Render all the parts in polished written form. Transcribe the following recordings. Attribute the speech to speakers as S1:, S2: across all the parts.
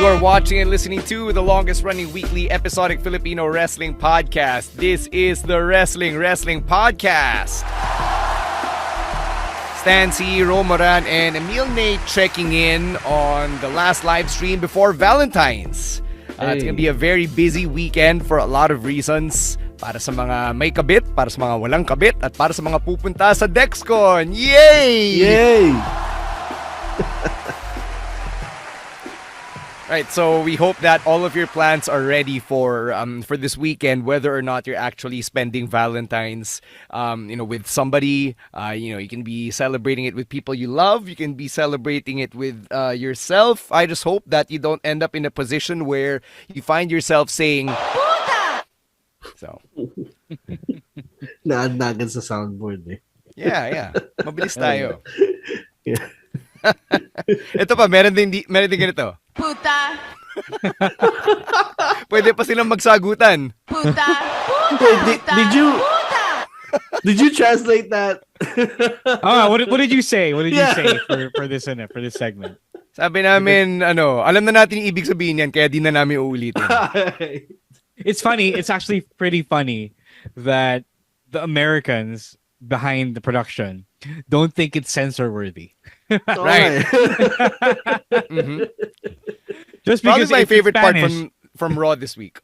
S1: You're watching and listening to the longest running weekly episodic Filipino wrestling podcast. This is the Wrestling Podcast. Stan C, Romoran, and Emil Nate checking in on the last live stream before Valentine's. It's gonna be a very busy weekend for a lot of reasons. Para sa mga may kabit, para sa mga walang kabit, at para sa mga pupunta sa DexCon. Yay!
S2: Yay!
S1: Right, so we hope that all of your plans are ready for this weekend, whether or not you're actually spending Valentine's, with somebody. You can be celebrating it with people you love. You can be celebrating it with yourself. I just hope that you don't end up in a position where you find yourself saying, "Puta!" So,
S2: Naagnagan sa soundboard eh.
S1: Yeah. Mabilis tayo.
S2: Yeah.
S1: Ito pa, meron din ganito.
S3: Puta.
S1: Pwede pa silang magsagutan.
S3: Puta.
S2: Did you translate that?
S4: What did you say? What did you say for this segment?
S1: Sabi namin, alam na natin yung ibig sabihin yan, kaya di na namin uulitin.
S4: It's funny. It's actually pretty funny that the Americans behind the production don't think it's censor worthy.
S1: Right. Mm-hmm.
S4: Just
S1: Probably
S4: because
S1: my favorite
S4: Spanish,
S1: part from Raw this week.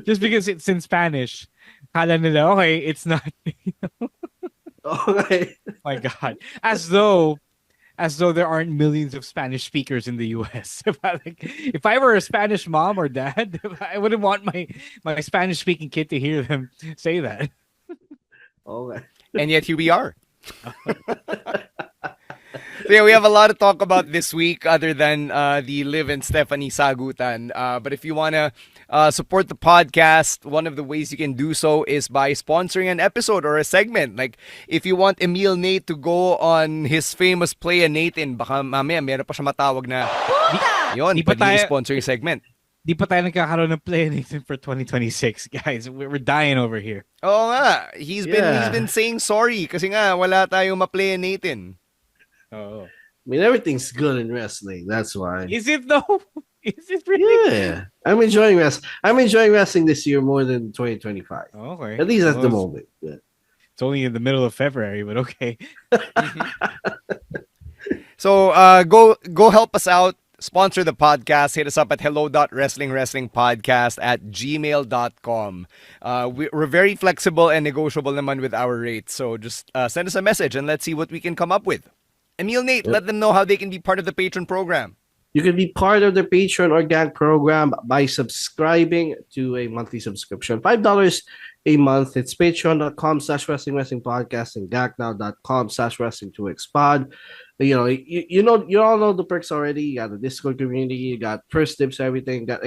S4: Just because it's in Spanish, kala nila, okay, it's not.
S2: Okay.
S4: My God, as though there aren't millions of Spanish speakers in the U.S. If I were a Spanish mom or dad, I wouldn't want my Spanish speaking kid to hear them say that.
S2: Okay.
S1: And yet here we are. So yeah, we have a lot to talk about this week other than the Liv and Stephanie Sagutan. But if you want to support the podcast, one of the ways you can do so is by sponsoring an episode or a segment. Like, if you want Emil Nate to go on his famous Play a Nathan, baka mamaya meron pa siya matawag na, yun, pwede sponsor yung segment.
S4: Di pa tayo nagkakaroon ng Play a Nathan for 2026, guys. We're dying over here.
S1: Oo nga, he's been saying sorry kasi nga wala tayong ma-Play a Nathan.
S4: Oh.
S2: I mean, everything's good in wrestling. That's why.
S4: Is it though? Is it really?
S2: Yeah. I'm enjoying wrestling this year more than 2025.
S4: Okay.
S2: At least at the moment. Yeah.
S4: It's only in the middle of February, but okay.
S1: So go help us out. Sponsor the podcast. Hit us up at hello.wrestlingwrestlingpodcast@gmail.com. We're very flexible and negotiable naman with our rates. So just send us a message and let's see what we can come up with. Emil Nate, let them know how they can be part of the patron program.
S2: You can be part of the Patreon organic program by subscribing to a monthly subscription. $5 a month. It's patreon.com/wrestling podcast and gacnow.com/wrestling2xpod. You all know the perks already. You got the Discord community, you got first tips, everything. You got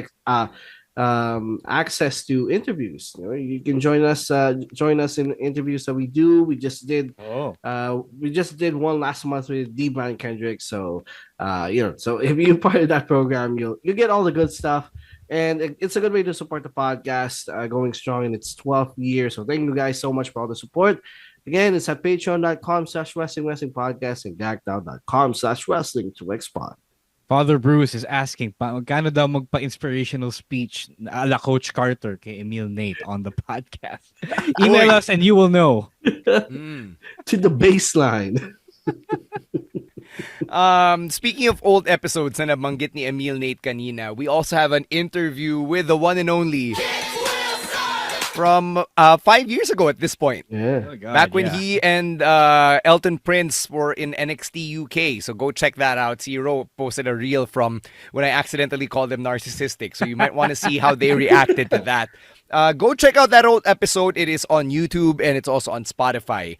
S2: access to interviews. You can join us in interviews that we do. We just did one last month with D. Brian Kendrick. So so if you're part of that program, you get all the good stuff. And it's a good way to support the podcast going strong in its 12th year. So thank you guys so much for all the support. Again, it's at patreon.com/wrestlingwrestlingpodcast and gacnow.com/wrestling2xpod.
S4: Father Bruce is asking, magkano daw magpa-inspirational speech a la Coach Carter kay Emil Nate on the podcast? Email us and you will know.
S2: To the baseline.
S1: Speaking of old episodes na nabanggit ni Emil Nate kanina, we also have an interview with the one and only from 5 years ago at this point.
S2: Yeah.
S4: Oh God,
S1: back when he and Elton Prince were in NXT UK. So go check that out. Zero posted a reel from when I accidentally called them narcissistic. So you might want to see how they reacted to that. Go check out that old episode. It is on YouTube and it's also on Spotify.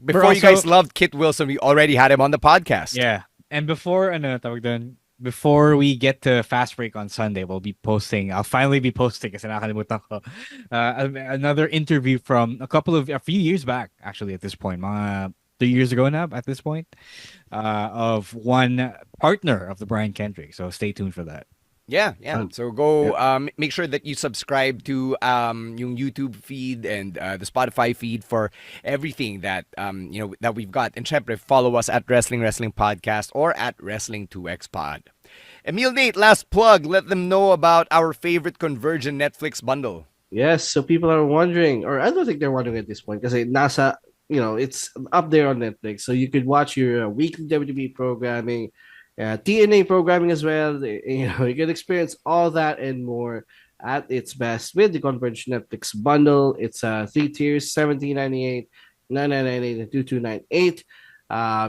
S1: Before you guys loved Kit Wilson, we already had him on the podcast.
S4: Yeah. And before we get to Fast Break on Sunday, I'll finally be posting kasi nakalimutan ko, another interview from a few years back, actually, at this point, mga 3 years ago now, at this point, of one partner of the Brian Kendrick. So stay tuned for that.
S1: Yeah. So go make sure that you subscribe to yung YouTube feed and the Spotify feed for everything that that we've got. And syempre, follow us at Wrestling Podcast or at Wrestling2xpod. Emil Nate, last plug. Let them know about our favorite Convergent Netflix bundle.
S2: Yes, so people are wondering, or I don't think they're wondering at this point because nasa, it's up there on Netflix, so you could watch your weekly WWE programming, TNA programming as well. You can experience all that and more at its best with the Converge Netflix bundle. It's 3 tiers: 17.98, 9.98, and 22.98.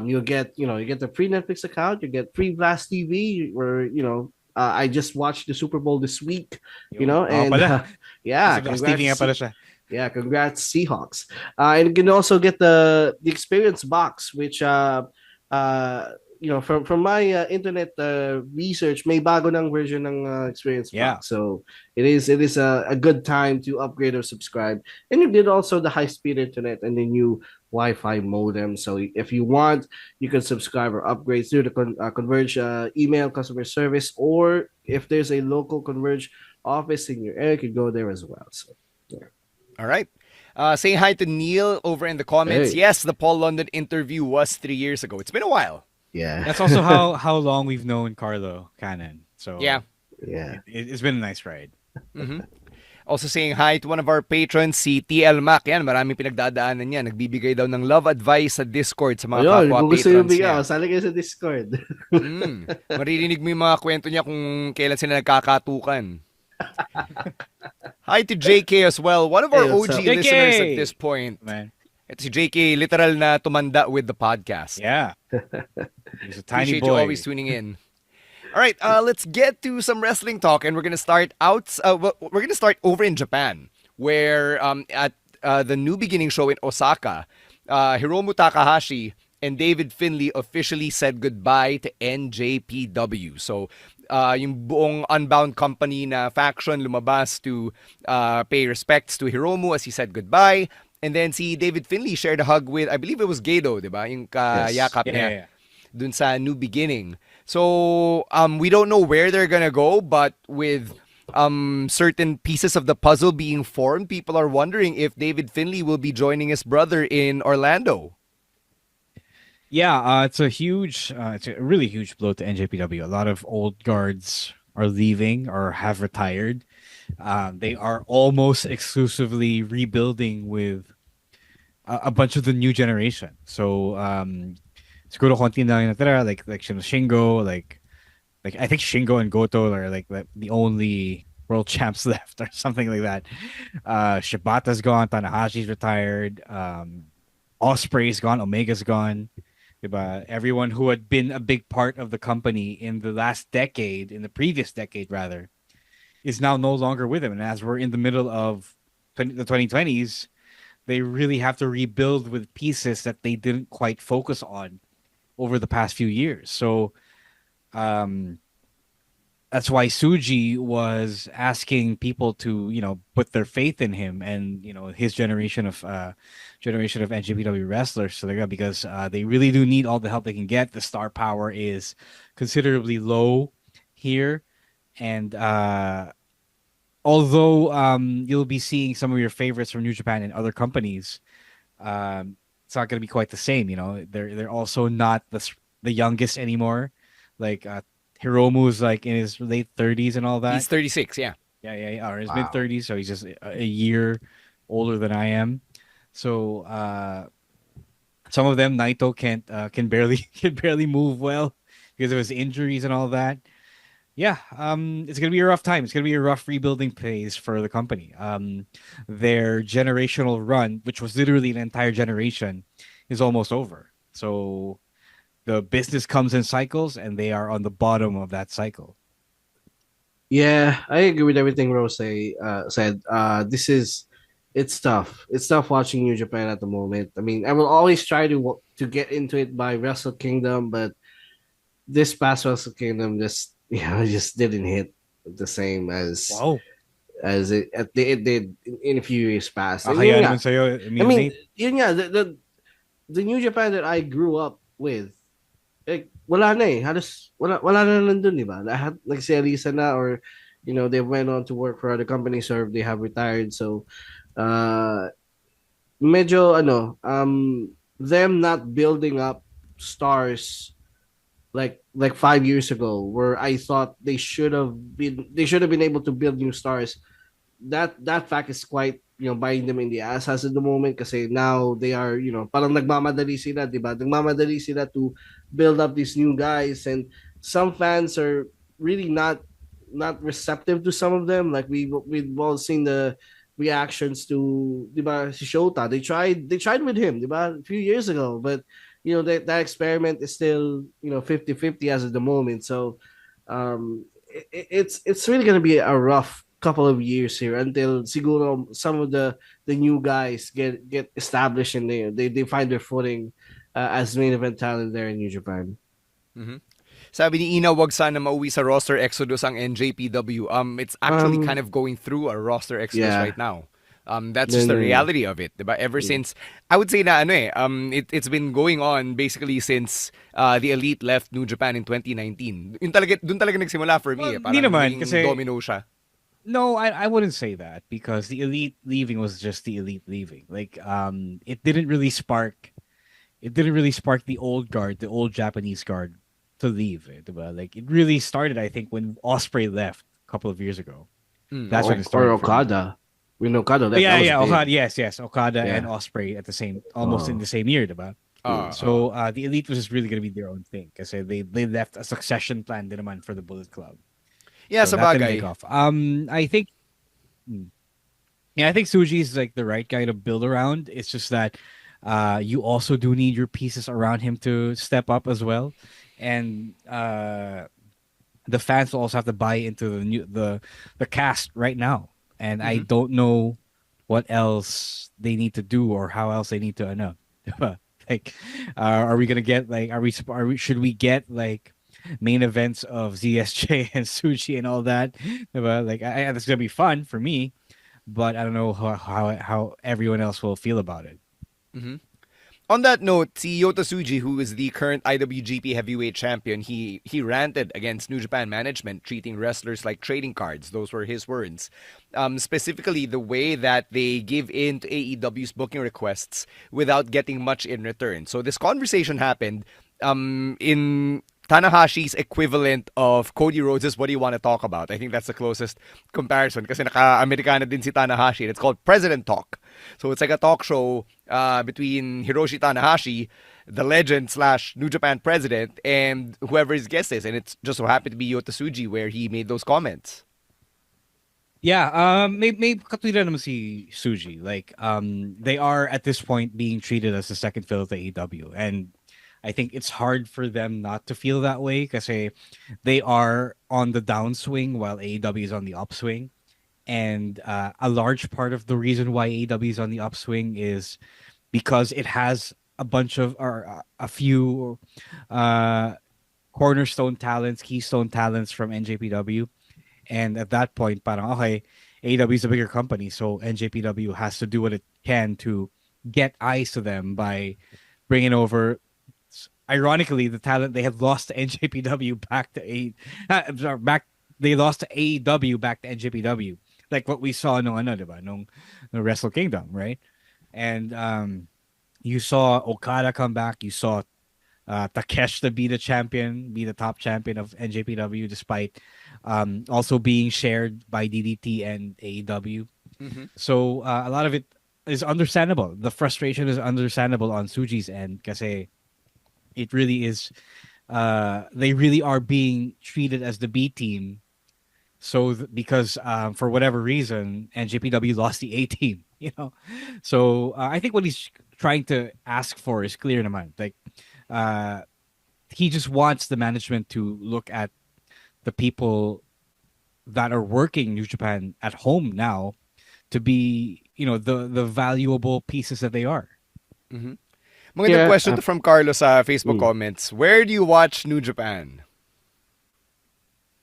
S2: You get the free Netflix account, you get free Blast TV, where I just watched the Super Bowl this week,
S4: Yun. Oo
S2: and
S4: pala.
S2: yeah,
S4: Nasa Blast TV nga
S2: congrats.
S4: pala siya.
S2: Yeah, congrats Seahawks. And you can also get the experience box, which from my internet research, may bago ng version ng experience
S4: Yeah.
S2: box. So it is a good time to upgrade or subscribe. And you did also the high speed internet and the new Wi-Fi modem. So if you want, you can subscribe or upgrade through the Converge email customer service, or if there's a local Converge office in your area, you can go there as well. So yeah.
S1: All right. Saying hi to Neil over in the comments.
S2: Hey.
S1: Yes, the Paul London interview was 3 years ago. It's been a while.
S2: Yeah.
S4: That's also how long we've known Carlo Cannon. So
S1: Yeah.
S2: Yeah.
S4: it's been a nice ride.
S1: Mm-hmm. Also saying hi to one of our patrons, si TL Mac. Yan, maraming pinagdadaanan niya. Nagbibigay daw ng love advice sa Discord sa mga
S2: Ayun,
S1: kapwa
S2: kung gusto nyo
S1: patrons niya.
S2: bigyan, sali kayo sa Discord.
S1: Maririnig mo yung mga kwento niya kung kailan sila nagkakatukan. Hi to JK as well. One of our
S2: Hey, what's
S1: OG
S2: up?
S1: listeners
S4: JK!
S1: at this point.
S4: Man.
S1: Ito si JK, literal na tumanda with the podcast.
S4: Yeah. He's a tiny
S1: Appreciate you
S4: boy.
S1: always tuning in. All right, let's get to some wrestling talk, and we're gonna start we're gonna start over in Japan, where at the New Beginning show in Osaka, Hiromu Takahashi and David Finlay officially said goodbye to NJPW. So, yung buong Unbound Company na faction lumabas to pay respects to Hiromu as he said goodbye. And then si David Finlay shared a hug with, I believe it was Gedo, di ba? Yung yakap niya
S4: Yeah.
S1: dun sa New Beginning. So, we don't know where they're gonna go, but with certain pieces of the puzzle being formed, people are wondering if David Finlay will be joining his brother in Orlando.
S4: Yeah, it's a really huge blow to NJPW. A lot of old guards are leaving or have retired. They are almost exclusively rebuilding with a bunch of the new generation. So, siguro konti na yung natira, like Shingo, like I think Shingo and Goto are like the only world champs left or something like that. Shibata's gone, Tanahashi's retired, Osprey's gone, Omega's gone. Diba? Everyone who had been a big part of the company in the previous decade rather, is now no longer with him. And as we're in the middle of the 2020s, they really have to rebuild with pieces that they didn't quite focus on over the past few years. So that's why Suji was asking people to, put their faith in him and, his generation of NJPW wrestlers. So because they really do need all the help they can get. The star power is considerably low here. And although you'll be seeing some of your favorites from New Japan and other companies, it's not going to be quite the same. They're also not the youngest anymore. Like Hiromu's like in his late 30s and all that.
S1: He's 36, yeah.
S4: Yeah, or his mid 30s, so he's just a year older than I am. So some of them, Naito can barely move well because of his injuries and all that. Yeah, it's gonna be a rough time. It's gonna be a rough rebuilding phase for the company. Their generational run, which was literally an entire generation, is almost over. So the business comes in cycles, and they are on the bottom of that cycle.
S2: Yeah, I agree with everything Rose said. It's tough. It's tough watching New Japan at the moment. I mean, I will always try to get into it by Wrestle Kingdom, but this past Wrestle Kingdom just didn't hit the same as it did in a few years past.
S4: Kaya naman sa'yo,
S2: I mean, yun nga, the New Japan that I grew up with, like, wala na eh. Halos, wala na nandun, di ba? Lahat nagsialisa na, or, they went on to work for other companies, or they have retired. So, medyo, them not building up stars like 5 years ago, where I thought they should have been able to build new stars. That fact is quite, biting them in the ass as at the moment, kasi now they are, parang nagmamadali sila, di ba? Nagmamadali sila to build up these new guys, and some fans are really not receptive to some of them. Like we've all seen the reactions to, di ba, si Shota. They tried with him, di ba, a few years ago, but that experiment is still, 50-50 as of the moment. So it's really gonna be a rough couple of years here until siguro some of the new guys get established and they find their footing as main event talent there in New Japan.
S1: Mhm. Sabi ni Ina, wag sana mauwi sa roster exodus ang NJPW. It's actually kind
S2: Um,
S1: of going through a roster exodus
S2: yeah.
S1: right now. That's
S2: No,
S1: just the
S2: no, no.
S1: reality of it, diba? Ever since, I would say na it's been going on basically since the Elite left New Japan in 2019. Dun talaga nagsimula for me,
S4: Well,
S1: eh.
S4: hindi
S1: Parang
S4: naman
S1: naging
S4: kasi
S1: domino siya.
S4: no, I wouldn't say that because the elite leaving was just the elite leaving. Like it didn't really spark the old guard, the old Japanese guard to leave. Diba? Like it really started, I think, when Osprey left a couple of years ago. That's when it
S2: Or
S4: started for me.
S2: Okada. When Okada left,
S4: Yeah,
S2: that was
S4: yeah, Okada,
S2: big.
S4: yes, Okada and
S2: Yeah.
S4: Osprey at the same, almost in the same year, diba?
S1: Uh,
S4: So the elite was just really gonna be their own thing because they left a succession plan din naman for the Bullet Club.
S1: yeah,
S4: So
S1: sa
S4: that didn't take
S1: bagay.
S4: off. I think yeah, I think Suji is like the right guy to build around. It's just that you also do need your pieces around him to step up as well, and the fans will also have to buy into the cast right now. And I don't know what else they need to do or how else they need to know. Like, are we gonna get like are we should we get like main events of ZSJ and Sushi and all that? Like, that's gonna be fun for me, but I don't know how everyone else will feel about it.
S1: On that note, si Yota Tsuji, who is the current IWGP Heavyweight Champion, he ranted against New Japan management treating wrestlers like trading cards. Those were his words. Specifically, the way that they give in to AEW's booking requests without getting much in return. So this conversation happened in Tanahashi's equivalent of Cody Rhodes' What Do You Want to Talk About? I think that's the closest comparison kasi naka-Amerikana din si Tanahashi and it's called President Talk. So it's like a talk show between Hiroshi Tanahashi, the legend slash New Japan president, and whoever his guest is. And it's just so happened to be Yota Tsuji where he made those comments.
S4: Yeah, may katulad naman si Suji. Like, they are at this point being treated as the second fiddle to AEW, and I think it's hard for them not to feel that way because they are on the downswing while AEW is on the upswing. And a large part of the reason why AEW is on the upswing is because it has a bunch of or a few uh, cornerstone talents, keystone talents from NJPW. And at that point, parang okay, AEW is a bigger company, so NJPW has to do what it can to get eyes to them by bringing over ironically the talent they had lost to NJPW back to back they lost to AEW back to NJPW, like what we saw no diba nung no Wrestle Kingdom, right? And you saw Okada come back, you saw Takeshita be the champion, be the top champion of NJPW, despite also being shared by DDT and AEW. So a lot of it is understandable. The frustration is understandable on Suji's end because it really is. They really are being treated as the B team. So because for whatever reason, NJPW lost the A team, So I think what he's trying to ask for is clear naman. Like he just wants the management to look at the people that are working New Japan at home now to be, the valuable pieces that they are.
S1: Magandang
S2: Yeah.
S1: question to from Carlos sa Facebook comments. Where do you watch New Japan?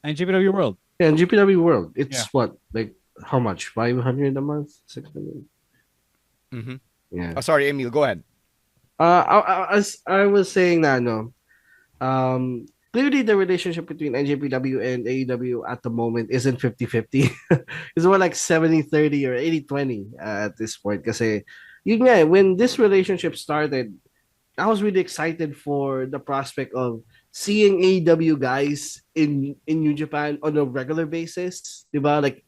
S4: And JPW World.
S2: Yeah, in GPW World, it's
S4: Yeah.
S2: what, like, how much? 500 a month? 600? Yeah.
S1: Oh, sorry, Emil, go ahead.
S2: As I was saying that, no, clearly the relationship between NJPW and AEW at the moment isn't 50-50. It's more like 70-30 or 80-20 at this point. Kasi, yun nga, when this relationship started, I was really excited for the prospect of seeing AEW guys in New Japan on a regular basis, diba? Like,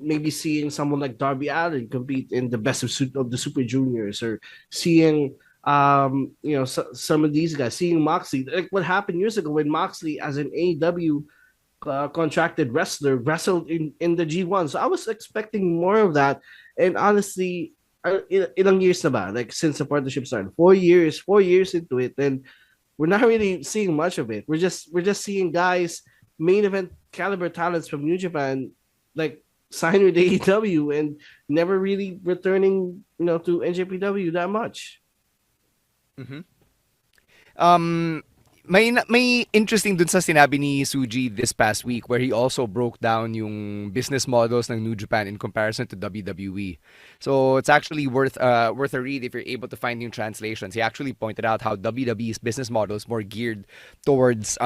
S2: maybe seeing someone like Darby Allin compete in the best of the Super Juniors, or seeing some of these guys, seeing Moxley, like what happened years ago when Moxley as an AEW contracted wrestler wrestled in the G1. So I was expecting more of that. And honestly, ilang years na ba? Like since the partnership started, 4 years into it, and we're not really seeing much of it. We're just seeing guys, main event caliber talents from New Japan, like sign with AEW and never really returning, to NJPW that much.
S1: Mm-hmm. May interesting dun sa sinabi ni Suji this past week where he also broke down yung business models ng New Japan in comparison to WWE. So it's actually worth a read if you're able to find yung translations. He actually pointed out how WWE's business model is more geared towards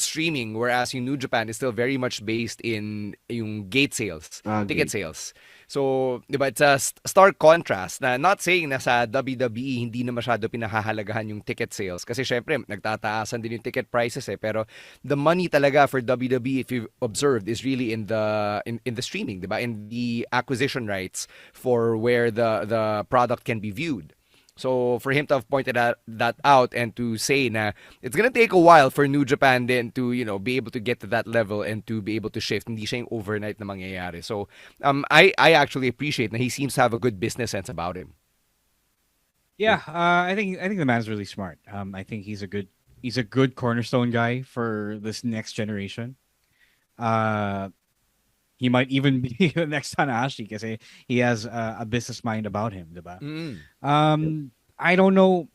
S1: streaming, whereas yung New Japan is still very much based in yung gate sales, ticket sales. So, di ba, it's a stark contrast na not saying na sa WWE hindi na masyado pinahahalagahan yung ticket sales kasi syempre nagtataasan din yung ticket prices pero the money talaga for WWE, if you've observed, is really in the streaming, di ba? In the acquisition rights for where the product can be viewed. So for him to have pointed that out and to say na it's gonna take a while for New Japan then to be able to get to that level and to be able to shift, hindi siya yung overnight na mangyayari. So I actually appreciate that he seems to have a good business sense about him.
S4: Yeah, I think the man's really smart. I think he's a good cornerstone guy for this next generation. He might even be the next Tanahashi because he has a business mind about him, diba? I don't know.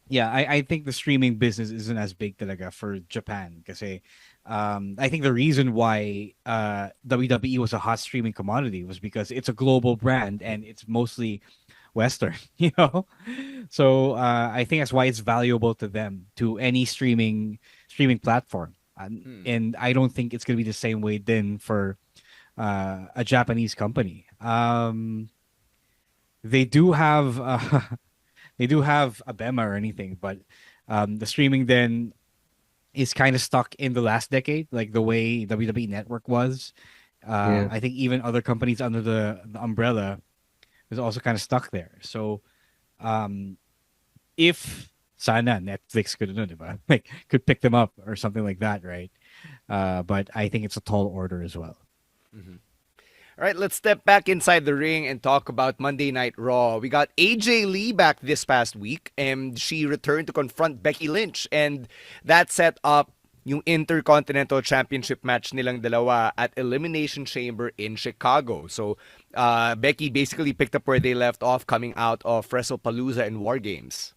S4: Yeah, I think the streaming business isn't as big talaga for Japan kasi I think the reason why WWE was a hot streaming commodity was because it's a global brand and it's mostly Western, So I think that's why it's valuable to them, to any streaming platform. And I don't think it's going to be the same way then for a Japanese company. They do have Abema or anything, but the streaming then is kind of stuck in the last decade, like the way WWE Network was. I think even other companies under the umbrella was also kind of stuck there. So if sana Netflix could pick them up or something like that, right? But I think it's a tall order as well.
S1: Mm-hmm. All right, let's step back inside the ring and talk about Monday Night Raw. We got AJ Lee back this past week, and she returned to confront Becky Lynch, and that set up yung Intercontinental Championship match nilang dalawa at Elimination Chamber in Chicago. So, Becky basically picked up where they left off coming out of WrestlePalooza and War Games.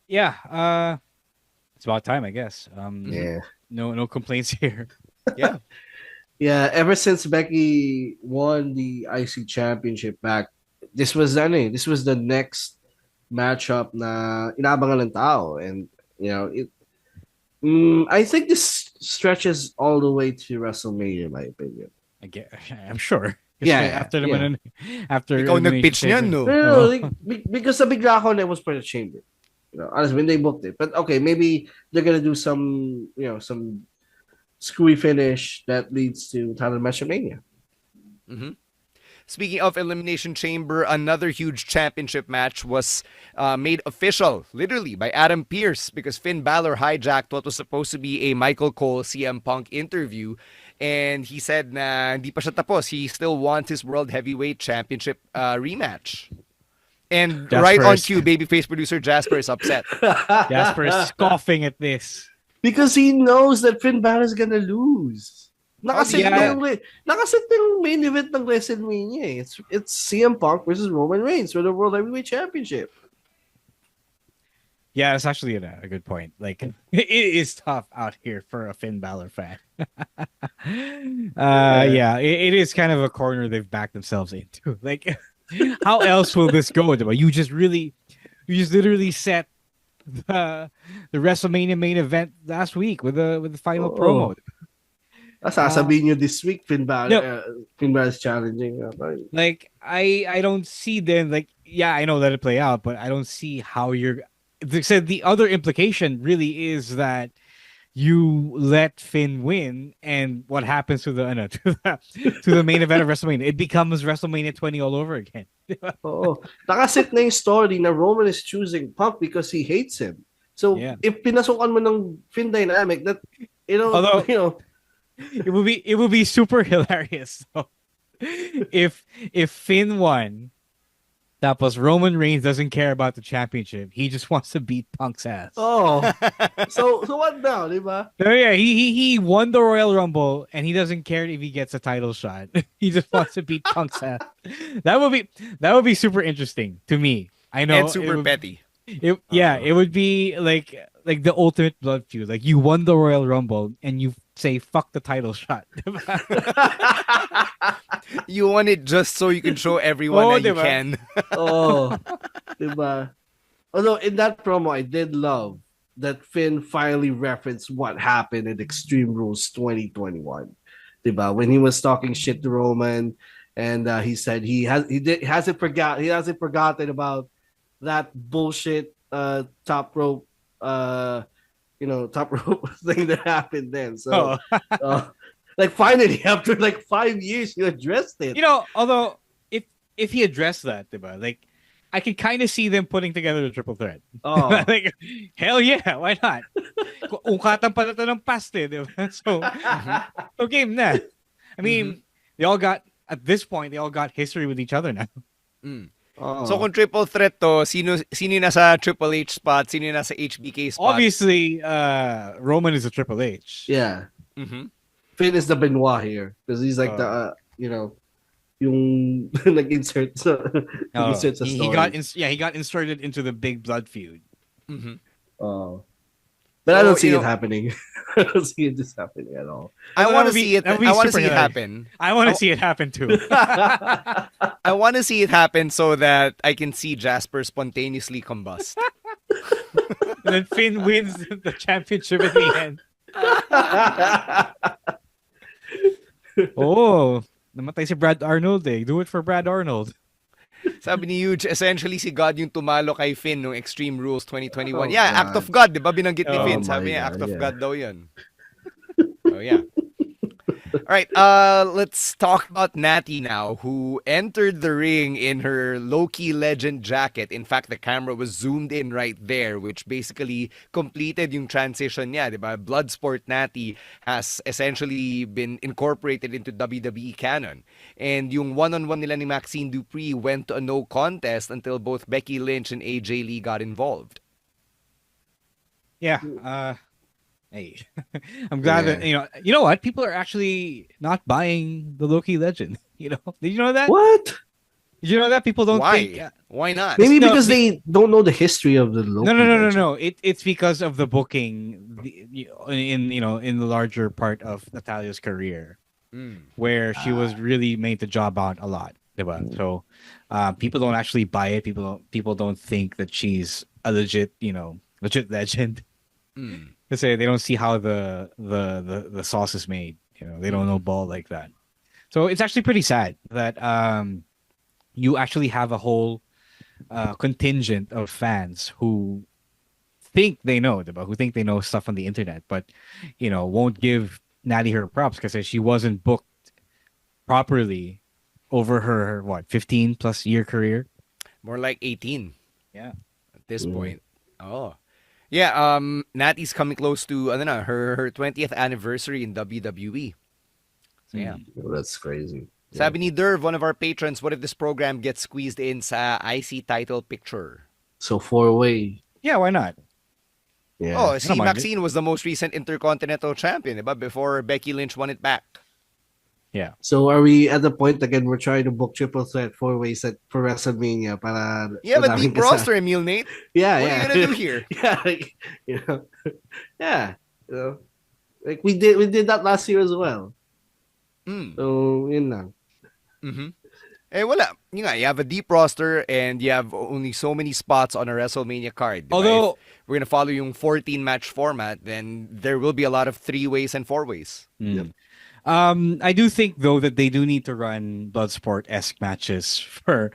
S4: Yeah, it's about time, I guess.
S2: Yeah.
S4: No complaints here.
S1: Yeah.
S2: Yeah, ever since Becky won the IC Championship back, this was the next matchup na inabangan ng tao, and I think this stretches all the way to WrestleMania, in my opinion.
S4: I'm sure.
S2: Yeah,
S4: after
S1: Ikaw nag-pitch niyan, no?
S2: No, because the big ako was for the Chamber. Honestly, when they booked it, but okay, maybe they're gonna do some screwy finish that leads to title match of Mania.
S1: Mm-hmm. Speaking of Elimination Chamber, another huge championship match was made official, literally, by Adam Pearce because Finn Balor hijacked what was supposed to be a Michael Cole CM Punk interview, and he said na hindi pa siya tapos. He still wants his World Heavyweight Championship rematch. And
S4: Jasper
S1: right on cue, babyface producer Jasper is upset.
S4: Jasper is scoffing at this.
S2: Because he knows that Finn Balor is gonna lose. Nakasit na yung main event ng WrestleMania. It's CM Punk versus Roman Reigns for the World Heavyweight Championship.
S4: Yeah, it's actually a good point. Like, it is tough out here for a Finn Balor fan. Yeah, it is kind of a corner they've backed themselves into. Like, how else will this go? You just literally set the WrestleMania main event last week with the final promo.
S2: Sasabihin nyo this week, Finn Balor is challenging.
S4: Like, I don't see them, like, yeah, I know let it play out, but I don't see how you're the other implication really is that you let Finn win, and what happens to the to the main event of WrestleMania? It becomes WrestleMania 20 all over again.
S2: Oo. Nakaset na yung story na Roman is choosing Punk because he hates him. So,
S4: Yeah.
S2: if pinasukan mo ng Finn dynamic, that,
S4: Although-
S2: you know,
S4: It would be super hilarious though, if Finn won, tapos Roman Reigns doesn't care about the championship. He just wants to beat Punk's ass.
S2: oh. So what now, di ba?
S4: So yeah, he won the Royal Rumble and he doesn't care if he gets a title shot. He just wants to beat Punk's ass. That would be super interesting to me. I know
S1: And super petty.
S4: It would be like the ultimate blood feud. Like you won the Royal Rumble and you say fuck the title shot.
S1: You want it just so you can show everyone that you
S4: diba?
S1: can.
S2: Oh, diba? Although in that promo, I did love that Finn finally referenced what happened in Extreme Rules 2021. Diba? When he was talking shit to Roman, and he said he hasn't forgotten about that bullshit top rope top rope thing that happened then. So like finally after like 5 years you addressed it.
S4: Although if he addressed that, diba? Like I could kind of see them putting together a triple threat.
S2: Oh.
S4: Like hell yeah, why not? Ungkatan pala to ng paste, diba? So game na. I mean, they all got at this point they all got history with each other now.
S2: Oh.
S1: So kung triple threat to, sino nasa Triple H spot, sino nasa HBK spot?
S4: Obviously, Roman is a Triple H.
S2: Yeah.
S1: Mhm.
S2: Finn is the Benoit here because he's like the yung nag-insert sa nag-insert sa story.
S4: He got inserted into the big blood feud.
S2: Oh. But I don't see it happening. I don't see it just happening at all.
S1: I
S4: Well,
S1: want to
S4: that would be-
S1: see it.
S4: that would be
S1: I want to
S4: super
S1: see it
S4: hilarious.
S1: happen.
S4: I want to see it happen too.
S1: I want to see it happen so that I can see Jasper spontaneously combust.
S4: And then Finn wins the championship at the end. Oh, namatay si Brad Arnold eh. Do it for Brad Arnold.
S1: Sabi ni Huge, essentially si God yung tumalo kay Finn nung Extreme Rules 2021.
S2: Oh,
S1: Yeah,
S2: God.
S1: Act of God, di ba? Binanggit ni
S4: Oh,
S1: Finn.
S2: my
S1: Sabi niya,
S2: God,
S1: Act of
S2: yeah.
S1: God daw yan. Oh, yeah. All right, let's talk about Natty now, who entered the ring in her Loki Legend jacket. In fact, the camera was zoomed in right there, which basically completed yung transition niya, di ba? Bloodsport Natty has essentially been incorporated into WWE canon. And yung one-on-one nila ni Maxine Dupree went to a no contest until both Becky Lynch and AJ Lee got involved.
S4: Yeah. Hey, I'm glad that you know what, people are actually not buying the Loki Legend. Did you know that?
S2: What?
S4: Did you know that people don't
S1: Why?
S4: think?
S1: Why not?
S2: Maybe
S4: No,
S2: because they don't know the history of the Loki.
S4: No. It's because of the booking in the larger part of Natalia's career, where she was really made the job out a lot. Diba? So people don't actually buy it. People don't think that she's a legit legend. Kasi they don't see how the sauce is made. They don't know ball like that. So it's actually pretty sad that you actually have a whole contingent of fans who think they know, diba? Who think they know stuff on the internet, but won't give Natty her props because she wasn't booked properly over her 15 plus year career.
S1: More like 18.
S4: Yeah.
S1: At this point. Oh. Yeah, Natty's coming close to her 20th anniversary in WWE. So yeah.
S2: Oh, that's crazy.
S1: Sabi ni Derv, one of our patrons, what if this program gets squeezed in sa IC title picture?
S2: So 4-way.
S4: Yeah, why not?
S2: Yeah.
S1: Oh, si
S4: I don't mind
S1: Maxine was the most recent Intercontinental Champion, diba? Before Becky Lynch won it back.
S4: Yeah.
S2: So are we at the point again? We're trying to book triple threat 4-way set for WrestleMania. Para
S1: You have a deep
S2: madaming kasama.
S1: roster, Emil Nate.
S2: Yeah,
S1: What
S2: yeah.
S1: are you gonna do here?
S2: Yeah, yeah. Like we did that last year as well. So yun lang.
S1: Eh, wala. You have a deep roster and you have only so many spots on a WrestleMania card. Diba?
S4: Although
S1: if we're gonna follow yung 14-match format, then there will be a lot of 3-ways and 4-ways.
S4: I do think though that they do need to run Bloodsport-esque matches for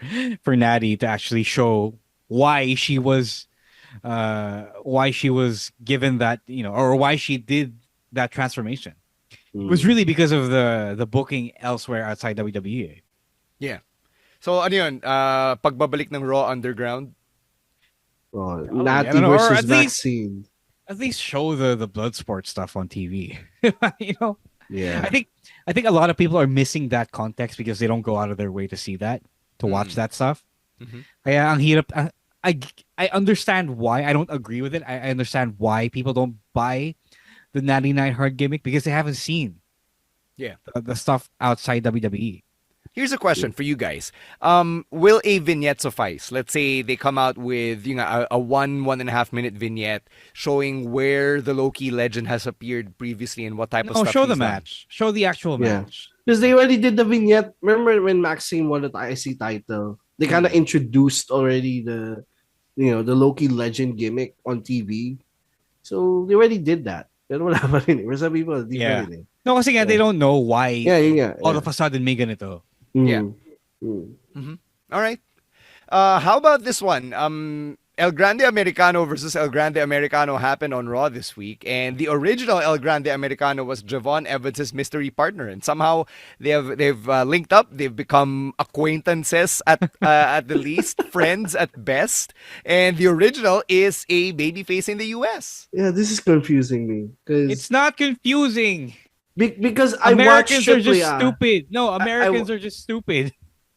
S4: Natty to actually show why she was why she was given that, or why she did that transformation. It was really because of the booking elsewhere outside WWE.
S1: Yeah. So ano yun? Pagbabalik ng Raw Underground?
S2: Oh,
S4: Probably. I
S2: Natty
S4: don't know, or
S2: versus Maxine.
S4: at least show the blood sport stuff on TV. you know,
S2: Yeah.
S4: I think a lot of people are missing that context because they don't go out of their way to see that, to watch that stuff.
S1: Mhm.
S4: Kaya ang hirap. I understand why. I don't agree with it. I understand why people don't buy the 99 hard gimmick because they haven't seen
S1: Yeah.
S4: the stuff outside WWE.
S1: Here's a question for you guys. Will a vignette suffice? Let's say they come out with a 1.5 minute vignette showing where the Loki legend has appeared previously and what type of
S4: No,
S1: stuff
S4: show
S1: he's
S4: the
S1: done.
S4: match. Show the actual
S2: Yeah.
S4: match.
S2: Because they already did the vignette. Remember when Maxine won the IC title? They kind of introduced already the Loki legend gimmick on TV. So they already did that. Pero wala pa rin eh. For some people, di pa
S4: Yeah.
S2: rin eh.
S4: No, kasi nga, they don't know why
S2: Yeah.
S4: all of a sudden may ganito.
S1: Yeah.
S2: Mm.
S1: All right. How about this one? El Grande Americano versus El Grande Americano happened on Raw this week, and the original El Grande Americano was Javon Evans' mystery partner, and somehow they've linked up. They've become acquaintances at the least, friends at best, and the original is a babyface in the U.S.
S2: Yeah, this is confusing me.
S4: It's not confusing.
S2: Because I watched
S4: Americans are just
S2: AAA.
S4: stupid. No, Americans are just stupid.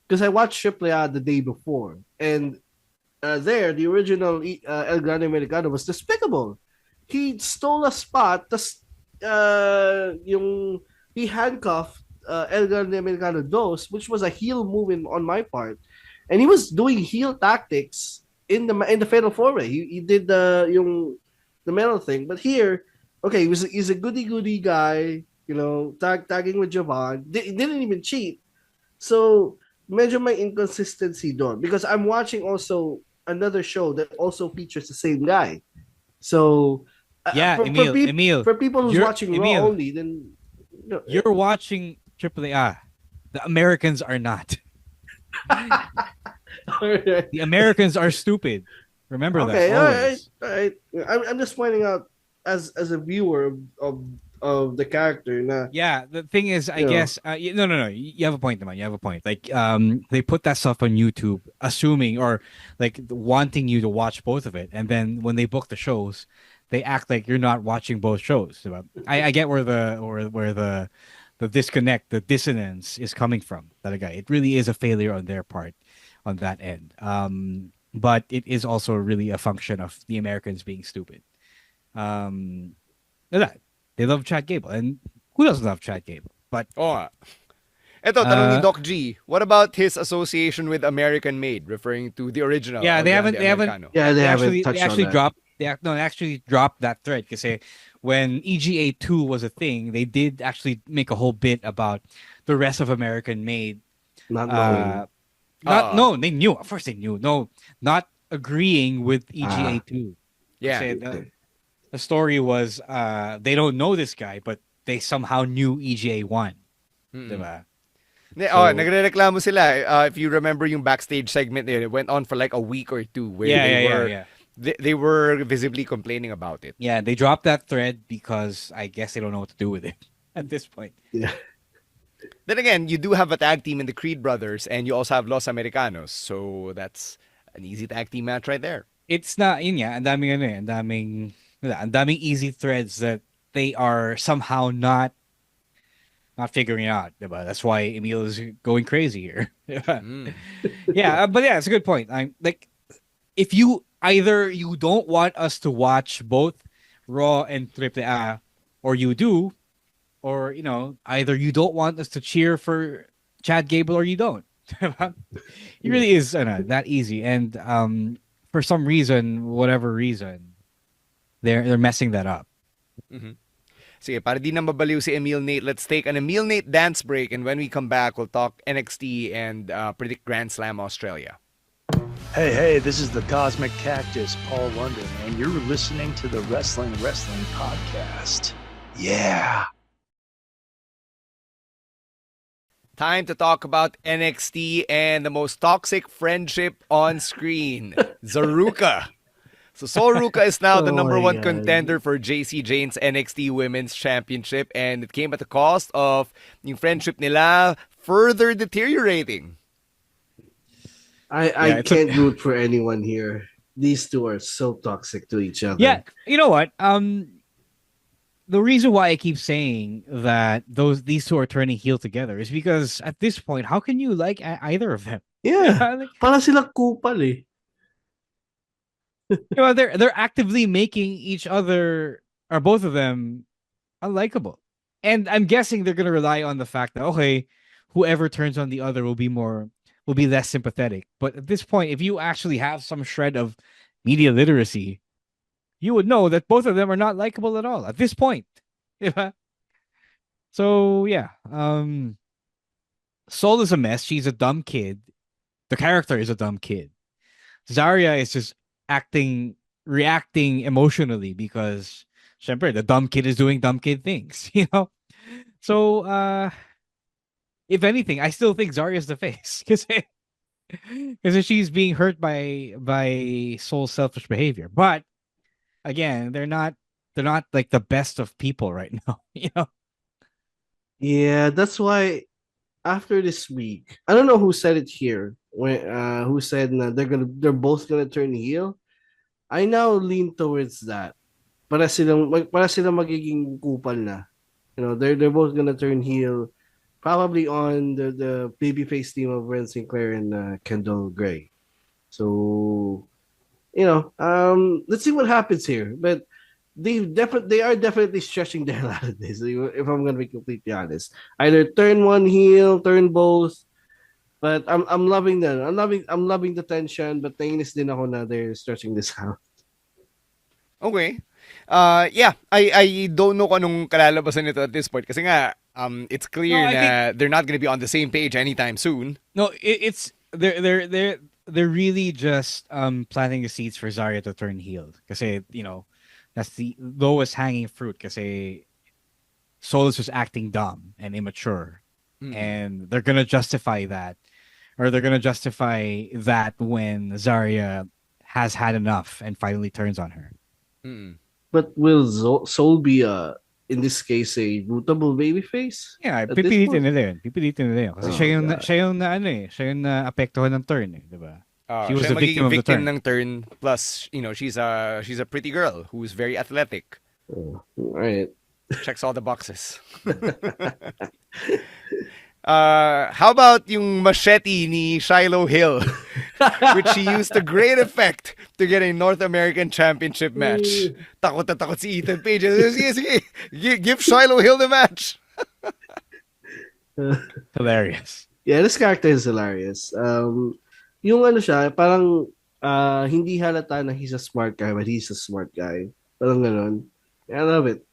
S2: Because I watched AAA the day before, and there the original El Grande Americano was despicable. He stole a spot, he handcuffed El Grande Americano Dos, which was a heel move on my part, and he was doing heel tactics in the Fatal 4-Way. He did the metal thing, but here, okay, he's a goody guy, tagging with Javon. Didn't even cheat, so medyo may inconsistency doon because I'm watching also another show that also features the same guy. So
S4: Yeah, Emil,
S2: for people who's watching
S4: Emil,
S2: Raw only, then
S4: you're watching AAA. The Americans are not. The Americans are stupid. Remember that.
S2: Okay,
S4: Always.
S2: all right. I'm just pointing out as a viewer of the character. Na,
S4: Yeah, the thing is, I guess, no. You have a point, man. You have a point. Like, they put that stuff on YouTube, assuming or like wanting you to watch both of it, and then when they book the shows, they act like you're not watching both shows. I get where the disconnect, the dissonance is coming from. That guy, it really is a failure on their part, on that end. But it is also really a function of the Americans being stupid. They love Chad Gable, and who doesn't love Chad Gable? But
S1: Eto, tanong ni Doc G. What about his association with American Made, referring to the original?
S4: yeah,
S1: El
S4: they
S1: Grande
S4: haven't.
S1: Americano?
S2: Yeah, they haven't
S4: They
S2: touched
S4: actually
S2: on that.
S4: dropped. They actually dropped that thread because when EGA 2 was a thing, they did actually make a whole bit about the rest of American Made.
S2: Not knowing.
S4: No, they knew. Of course, they knew. No, not agreeing with EGA 2.
S1: Yeah.
S4: Kasi the story was they don't know this guy, but they somehow knew EGA 1. Diba?
S1: Nagrereklamo sila. If you remember yung backstage segment there, it went on for like a week or two where they were visibly complaining about it.
S4: Yeah, they dropped that thread because I guess they don't know what to do with it at this point.
S2: Yeah.
S1: Then again, you do have a tag team in the Creed brothers, and you also have Los Americanos, so that's an easy tag team match right there.
S4: It's not yun nga, ang daming easy threads that they are somehow not figuring out. Diba? That's why Emil is going crazy here. Yeah, but yeah, it's a good point. I'm like, if you either you don't want us to watch both Raw and AAA, or you do, or either you don't want us to cheer for Chad Gable or you don't. It really is that easy, and for some reason, whatever reason, they're messing that up.
S1: Sige, para di na mabaliw si Emil Nate, let's take an Emil Nate dance break, and when we come back, we'll talk NXT and predict Grand Slam Australia.
S3: Hey, this is the Cosmic Cactus, Paul London, and you're listening to the Wrestling Podcast. Yeah.
S1: Time to talk about NXT and the most toxic friendship on screen, Zaruka. So Sol Ruca is now the
S2: Oh
S1: number
S2: my
S1: one
S2: God.
S1: contender for JC Jane's NXT Women's Championship, and it came at the cost of yung friendship nila further deteriorating.
S2: I
S4: Yeah, it's a
S2: can't root for anyone here. These two are so toxic to each other.
S4: yeah. You know what? The reason why I keep saying that these two are turning heel together is because at this point, how can you like either of them?
S2: Yeah.
S4: Like,
S2: Para silang kupal eh.
S4: they're actively making each other or both of them unlikable. And I'm guessing they're gonna rely on the fact that okay, whoever turns on the other will be less sympathetic. But at this point, if you actually have some shred of media literacy, you would know that both of them are not likable at all at this point. Yeah. So yeah, Soul is a mess. She's a dumb kid. The character is a dumb kid. Zarya is just reacting emotionally because, syempre, the dumb kid is doing dumb kid things, you know? So, if anything, I still think Zarya's the face because she's being hurt by Soul's selfish behavior. But again, they're not like the best of people right now, you know?
S2: Yeah, that's why after this week, I don't know who said it here. When who said na they're both gonna turn heel. I now lean towards that. Para silang magiging kupal na. You know, they're both gonna turn heel probably on the babyface team of Ren Sinclair and Kendall Gray. So, you know, let's see what happens here. But they are definitely stretching the hell out of this. If I'm gonna be completely honest, either turn one heel, turn both. But I'm loving them. I'm loving the tension. But nainis din ako na they're stretching this out.
S1: Okay. Yeah, I don't know kung anong kalalabasan nito at this point kasi nga it's clear
S4: No, I
S1: na they're not going to be on the same page anytime soon.
S4: No, it's they're really just planting the seeds for Zarya to turn heel. Kasi, you know, that's the lowest hanging fruit. Kasi Soul is just acting dumb and immature. And they're gonna justify that. Or they're gonna justify that when Zarya has had enough and finally turns on her.
S2: But will Soul be in this case a rootable babyface?
S4: Yeah,
S2: At this
S4: pipilitin
S2: point?
S4: nila yun. Pipilitin nila yun. Kasi
S2: Oh, God.
S4: siya yung na ano eh. Siya yung na apektuhan ng turn eh, di ba? She was
S1: Siya
S4: the victim
S1: magiging
S4: of the turn.
S1: ng turn. Plus, you know, she's a pretty girl who's very athletic.
S2: Oh, all right.
S1: Checks all the boxes. How about yung machete ni Shiloh Hill, which she used to great effect to get a North American Championship match. Takot na takot si Ethan Page. Sige, sige. Give Shiloh Hill the match.
S4: Hilarious.
S2: Yeah, this character is hilarious. Yung ano siya, parang hindi halata na he's a smart guy, but he's a smart guy. Parang ganon. Yeah, I love it.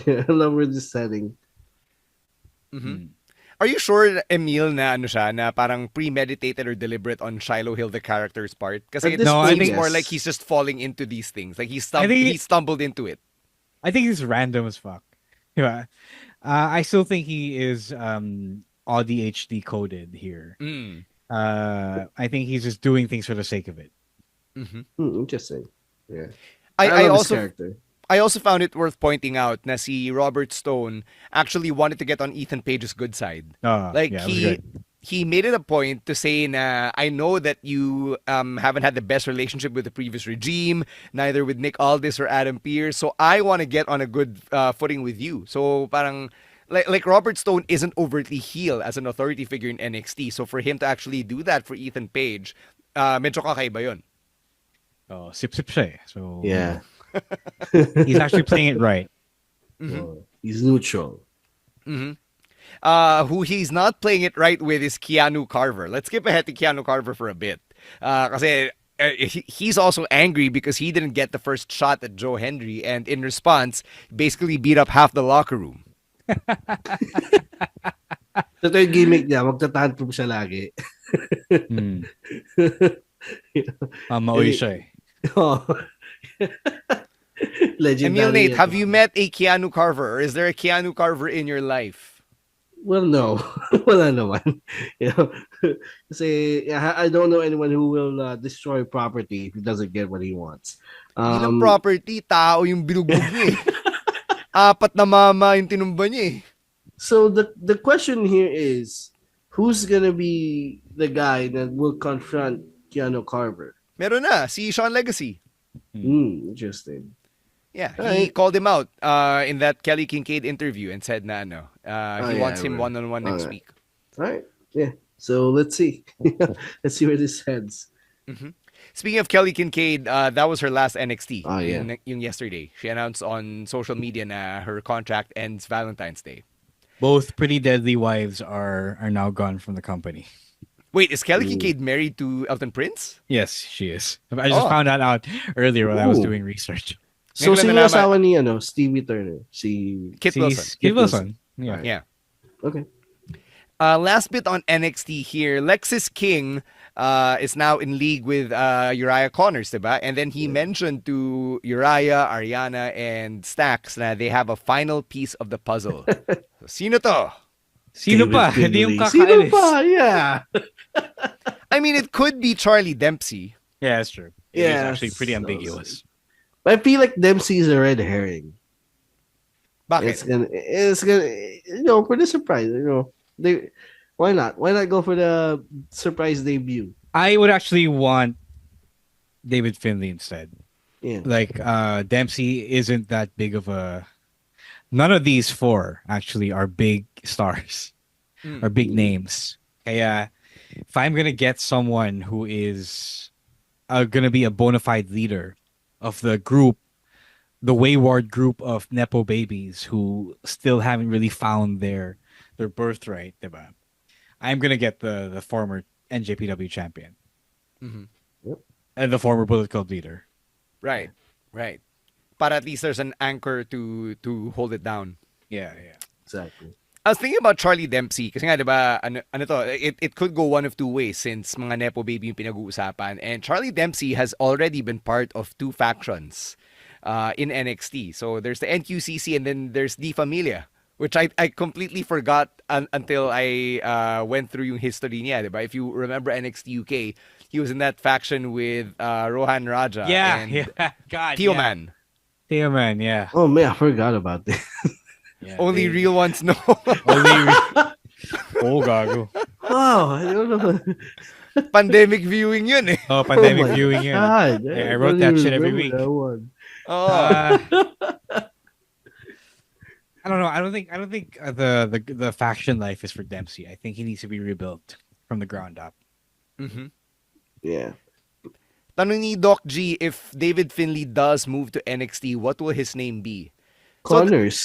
S2: I love where this setting.
S1: Are you sure, Emil, na ano siya, na parang premeditated or deliberate on Shiloh Hill, the character's part? Kasi
S2: At
S1: it
S2: this
S4: No, I
S1: seems
S2: point,
S1: more
S2: yes.
S1: like he's just falling into these things. Like he
S4: think
S1: he stumbled into it.
S4: I think he's random as fuck. Yeah. I still think he is ADHD coded here. I think he's just doing things for the sake of it.
S2: Interesting. Yeah.
S1: I
S2: love this
S1: also
S2: character.
S1: I also found it worth pointing out na si Robert Stone actually wanted to get on Ethan Page's good side. Like
S4: yeah, it was good.
S1: he made it a point to say na I know that you haven't had the best relationship with the previous regime, neither with Nick Aldis or Adam Pearce, so I want to get on a good footing with you. So parang like Robert Stone isn't overtly heel as an authority figure in NXT, so for him to actually do that for Ethan Page, medyo kakaiba yun.
S4: Oh, sip siya eh. So
S2: Yeah.
S4: he's actually playing it right.
S2: Oh, he's neutral.
S1: Who he's not playing it right with is Keanu Carver. Let's skip ahead to Keanu Carver for a bit. Kasi he's also angry because he didn't get the first shot at Joe Hendry, and in response, basically beat up half the locker room.
S2: Ito yung gimmick niya, magtatantrum siya lagi.
S4: Maui siya eh.
S2: Oh. Legendary.
S1: Emil Nate, have you met a Keanu Carver, or is there a Keanu Carver in your life?
S2: Well, no. Wala naman. You know, kasi I don't know anyone who will destroy property if he doesn't get what he wants.
S1: Di lang
S2: Um,
S1: property, tao yung binugbog niya eh. Apat na mama yung tinumba niya eh.
S2: so the question here is, who's gonna be the guy that will confront Keanu Carver?
S1: Meron na, si Sean Legacy.
S2: Interesting.
S1: Yeah, he
S2: Alright.
S1: called him out in that Kelly Kincaid interview and said na ano, he wants him
S2: right.
S1: one-on-one next
S2: Alright.
S1: week.
S2: All right. Yeah. So let's see. Let's see where this heads.
S1: Speaking of Kelly Kincaid, that was her last NXT
S2: Oh, yeah.
S1: yung yesterday. She announced on social media na her contract ends Valentine's Day.
S4: Both Pretty Deadly wives are now gone from the company.
S1: Wait, is Kelly Kincaid married to Elton Prince?
S4: Yes, she is. I just found that out earlier when I was doing research.
S2: So,
S1: Ngayon ko
S2: sino
S1: lang nalaman-
S2: asawa ni Stevie Turner? Si...
S1: Kit Wilson.
S4: Kit Wilson. Yeah.
S1: Yeah.
S2: Okay.
S1: Last bit on NXT here. Lexis King is now in league with Uriah Connors, diba? And then he mentioned to Uriah, Ariana, and Stax na they have a final piece of the puzzle. So, sino to?
S4: Sino
S2: David
S4: pa?
S2: Finlay.
S4: Hindi yung
S2: Sino
S4: kakaalis.
S2: pa? Yeah.
S1: I mean, it could be Charlie Dempsey.
S4: Yeah, that's true. It is
S2: Yeah,
S4: actually pretty
S2: so-
S4: ambiguous.
S2: But I feel like Dempsey is a red herring. It's
S1: Bakit?
S2: gonna, for the surprise, why not? Why not go for the surprise debut?
S4: I would actually want David Finlay instead.
S2: Yeah.
S4: Like Dempsey isn't that big of a. None of these four actually are big stars, are big names. Kaya if I'm gonna get someone who is gonna be a bona fide leader of the group, the wayward group of nepo babies who still haven't really found their birthright, diba? I'm gonna get the former NJPW champion.
S2: Yep.
S4: And the former Bullet Club leader.
S1: Right. But at least there's an anchor to hold it down.
S4: Yeah.
S2: Exactly.
S1: I was thinking about Charlie Dempsey kasi nga diba ano to, it could go one of two ways since mga nepo baby yung pinag-uusapan, and Charlie Dempsey has already been part of two factions in NXT. So there's the NQCC and then there's Di Familia, which I completely forgot until I went through yung history niya, diba? If you remember NXT UK, he was in that faction with Rohan Raja and
S4: God,
S1: Tioman.
S4: Tioman, yeah.
S2: Oh man, I forgot about this.
S4: Yeah,
S1: Only
S4: they-
S1: real ones know.
S4: Oh, gago.
S2: Wow, I don't know.
S1: Pandemic viewing yun eh.
S4: Oh, pandemic
S2: my
S4: viewing yun.
S2: God,
S4: Yeah, I wrote that
S2: don't
S4: shit
S2: even
S4: every week.
S2: remember that one.
S1: Oh.
S4: I don't know. I don't think the faction life is for Dempsey. I think he needs to be rebuilt from the ground up.
S2: Yeah.
S1: Tanong ni Doc G, if David Finlay does move to NXT, what will his name be?
S2: Connors.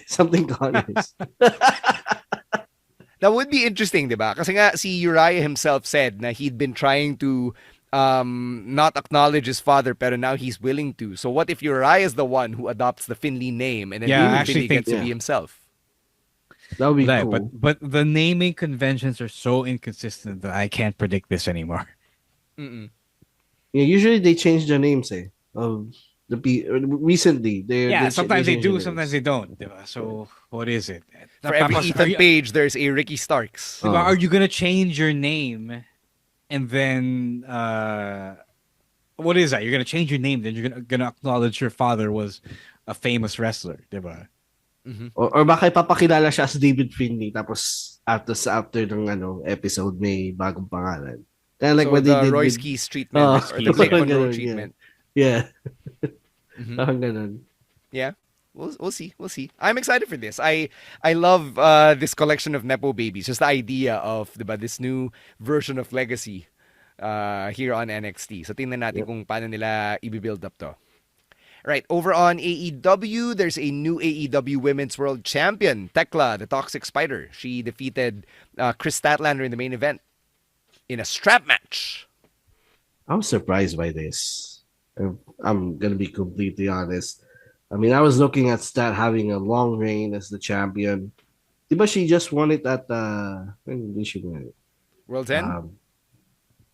S2: Something Connors.
S1: That would be interesting, diba? Kasi nga si Uriah himself said na he'd been trying to not acknowledge his father, pero now he's willing to. So what if Uriah is the one who adopts the Finlay name and then
S4: Yeah, I
S1: David
S4: actually
S1: Finlay gets
S4: think-
S1: to be himself?
S2: That would be
S4: Like,
S2: cool.
S4: but the naming conventions are so inconsistent that I can't predict this anymore.
S2: Yeah, usually they change the names, of the recently.
S4: Yeah, sometimes they
S2: change
S4: do,
S2: the names.
S4: sometimes they don't. Diba? So what is it?
S1: For every
S4: Tapos,
S1: Ethan Page, there's a Ricky Starks.
S2: Oh.
S4: Are you gonna change your name and then what is that? You're gonna change your name, then you're gonna acknowledge your father was a famous wrestler, diba?
S2: Or baka ipapakilala siya as David Finlay tapos after ng episode may bagong pangalan. Kind of like
S1: So
S2: what they
S1: the
S2: did
S1: Royce
S2: with...
S1: Keys treatment
S2: Oh,
S1: or the Blake
S2: parang
S1: Monroe
S2: ganun, yeah.
S1: treatment.
S2: Yeah.
S1: Mhm.
S2: Parang ganun.
S1: Yeah. We'll see. I'm excited for this. I love this collection of nepo babies. Just the idea of diba, this new version of Legacy here on NXT. So tingnan natin kung paano nila i-build up to. Right, over on AEW, there's a new AEW Women's World Champion, Tekla, the Toxic Spider. She defeated Chris Statlander in the main event in a strap match.
S2: I was surprised by this. I'm gonna be completely honest. I mean, I was looking at Stat having a long reign as the champion. Diba she just won it at when did she win it?
S1: World's End?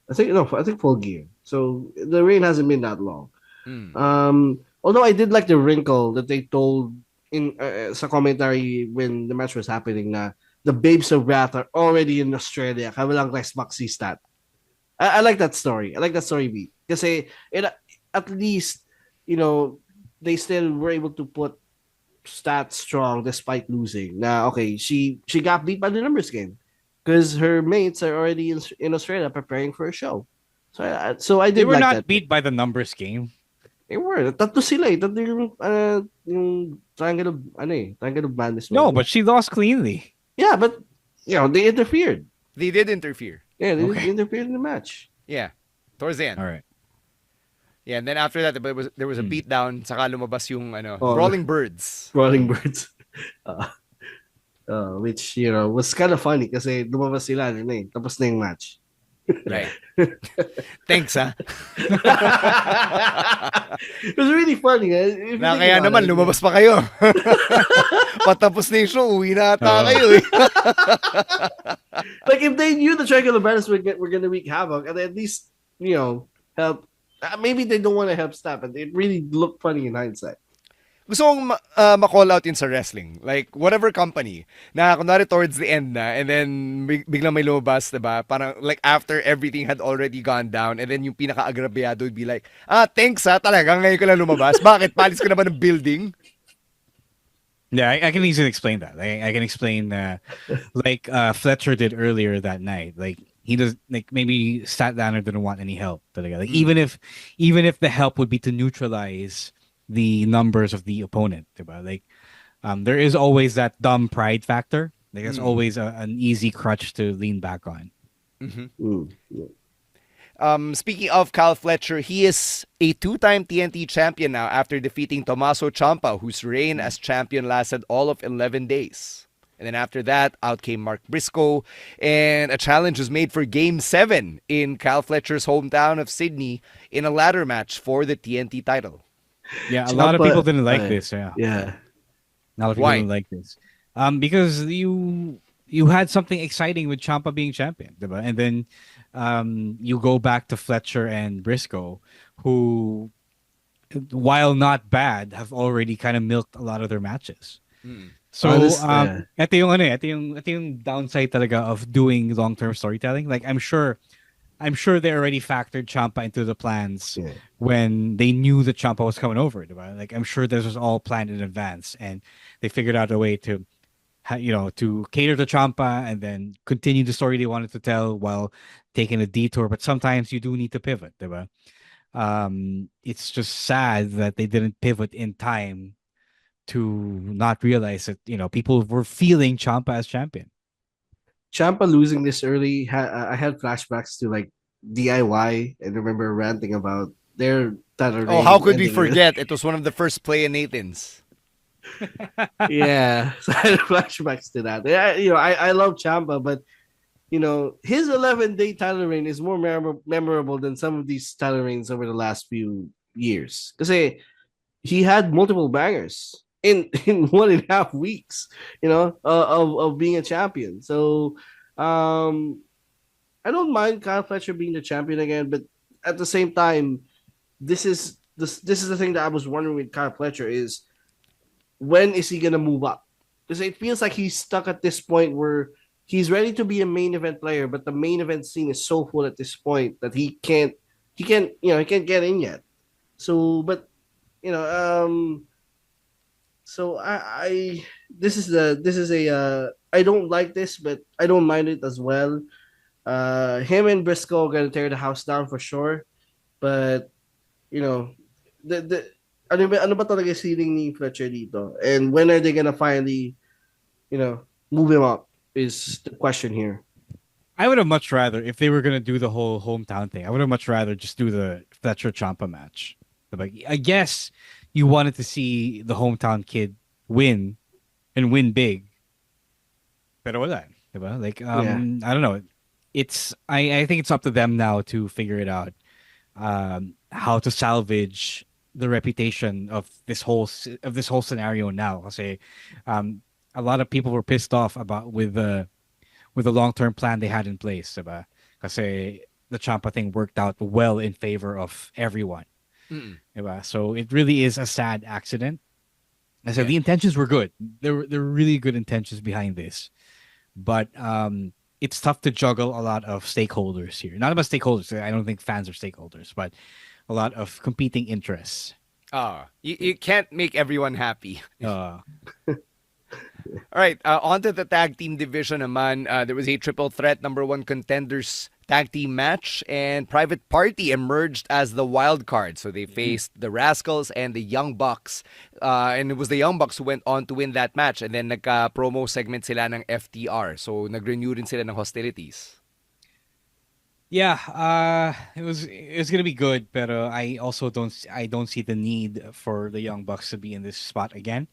S2: I think Full Gear. So the reign hasn't been that long. Although I did like the wrinkle that they told in sa commentary when the match was happening na the Babes of Wrath are already in Australia. Kaya walang Rex Maxi stat. I like that story. I like that story beat. Kasi at least, they still were able to put stats strong despite losing. Now, okay, she got beat by the numbers game because her mates are already in Australia preparing for a show. So I
S4: They
S2: did
S4: were
S2: like
S4: not
S2: that.
S4: beat by the numbers game.
S2: They were. Tatlo sila eh. Tatlo yung Triangle of Madness.
S4: No, but she lost cleanly.
S2: Yeah, but, they interfered.
S1: They did interfere.
S2: Yeah, they
S4: Okay.
S2: interfered in the match.
S1: Yeah. Towards the end.
S4: All right.
S1: Yeah, and then after that, there was a beatdown. Saka lumabas yung Brawling Birds.
S2: Brawling Birds. Which, was kind of funny kasi lumabas sila tapos na yung match.
S1: Right. Thanks, ha?
S2: It was really funny. If you
S1: Na
S2: think
S1: kaya
S2: about
S1: naman,
S2: it.
S1: lumabas pa kayo. Patapos na yung show, uwi na ata kayo eh.
S2: Like, if they knew the Triangle of Madness were going to wreak havoc, and at least, help. Maybe they don't want to help staff, but it really looked funny in hindsight.
S1: Gusto kong ma-call out yun sa wrestling. Like, whatever company, na kunwari towards the end na, and then biglang may lumabas, diba? Parang, like, after everything had already gone down, and then yung pinaka-agrabyado would be like, thanks ha, talaga, ngayon ko lang lumabas. Bakit? Palis ko na ba ng building?
S4: Yeah, I can easily explain that. I can explain, like Fletcher did earlier that night. Like, he does, like, maybe sat down and didn't want any help. Talaga. Like, even if the help would be to neutralize the numbers of the opponent, diba? Like, there is always that dumb pride factor. Like, it's always an easy crutch to lean back on.
S1: Speaking of Kyle Fletcher, he is a 2-time TNT champion now after defeating Tommaso Ciampa, whose reign as champion lasted all of 11 days. And then after that, out came Mark Briscoe, and a challenge was made for Game 7 in Kyle Fletcher's hometown of Sydney in a ladder match for the TNT title.
S4: Yeah, a lot of people didn't like this. Yeah.
S2: Yeah.
S4: A lot of people
S1: Why?
S4: didn't like this. Because you had something exciting with Ciampa being champion, diba? And then you go back to Fletcher and Briscoe, who, while not bad, have already kind of milked a lot of their matches. So, ito yung downside talaga of doing long-term storytelling. Like, I'm sure they already factored Ciampa into the plans when they knew that Ciampa was coming over. Right? Like, I'm sure this was all planned in advance, and they figured out a way to, to cater to Ciampa and then continue the story they wanted to tell while taking a detour. But sometimes you do need to pivot, right? It's just sad that they didn't pivot in time to not realize that people were feeling Ciampa as champion.
S2: Ciampa losing this early, I had flashbacks to like DIY, and remember ranting about their title.
S1: Oh, how could we forget? It was one of the first play in Nathan's.
S2: Yeah, so I had flashbacks to that. Yeah, I love Ciampa, but his 11-day title reign is more memorable than some of these title reigns over the last few years. Because he had multiple bangers in 1.5 weeks, of being a champion. So, I don't mind Kyle Fletcher being the champion again, but at the same time, this is the thing that I was wondering with Kyle Fletcher is, when is he gonna move up? Because it feels like he's stuck at this point where he's ready to be a main event player, but the main event scene is so full at this point that he can't get in yet. So, but so I don't like this, but I don't mind it as well. Him and Briscoe are gonna tear the house down for sure, but ano ba talaga ceiling ni Fletcher dito? And when are they gonna finally, move him up is the question here.
S4: I would have much rather, if they were going to do the whole hometown thing, I would have much rather just do the Fletcher Ciampa match. Like, I guess you wanted to see the hometown kid win and win big. Pero wala. Diba? Like, I don't know. I think it's up to them now to figure it out. How to salvage the reputation of this whole scenario now. Kasi a lot of people were pissed off about with the long-term plan they had in place, diba? Kasi the Ciampa thing worked out well in favor of everyone. Diba? So it really is a sad accident. I said the intentions were good. There were really good intentions behind this. but it's tough to juggle a lot of stakeholders here. Not about stakeholders. I don't think fans are stakeholders, but a lot of competing interests.
S1: You can't make everyone happy.
S4: Uh,
S1: All right, on to the tag team division naman. There was a triple threat number one contenders tag team match, and Private Party emerged as the wild card. So they faced the Rascals and the Young Bucks. And it was the Young Bucks who went on to win that match. And then nagka-promo segment sila ng FTR. So nag-renew rin sila ng hostilities.
S4: yeah, it was gonna be good, but I also don't see the need for the Young Bucks to be in this spot again.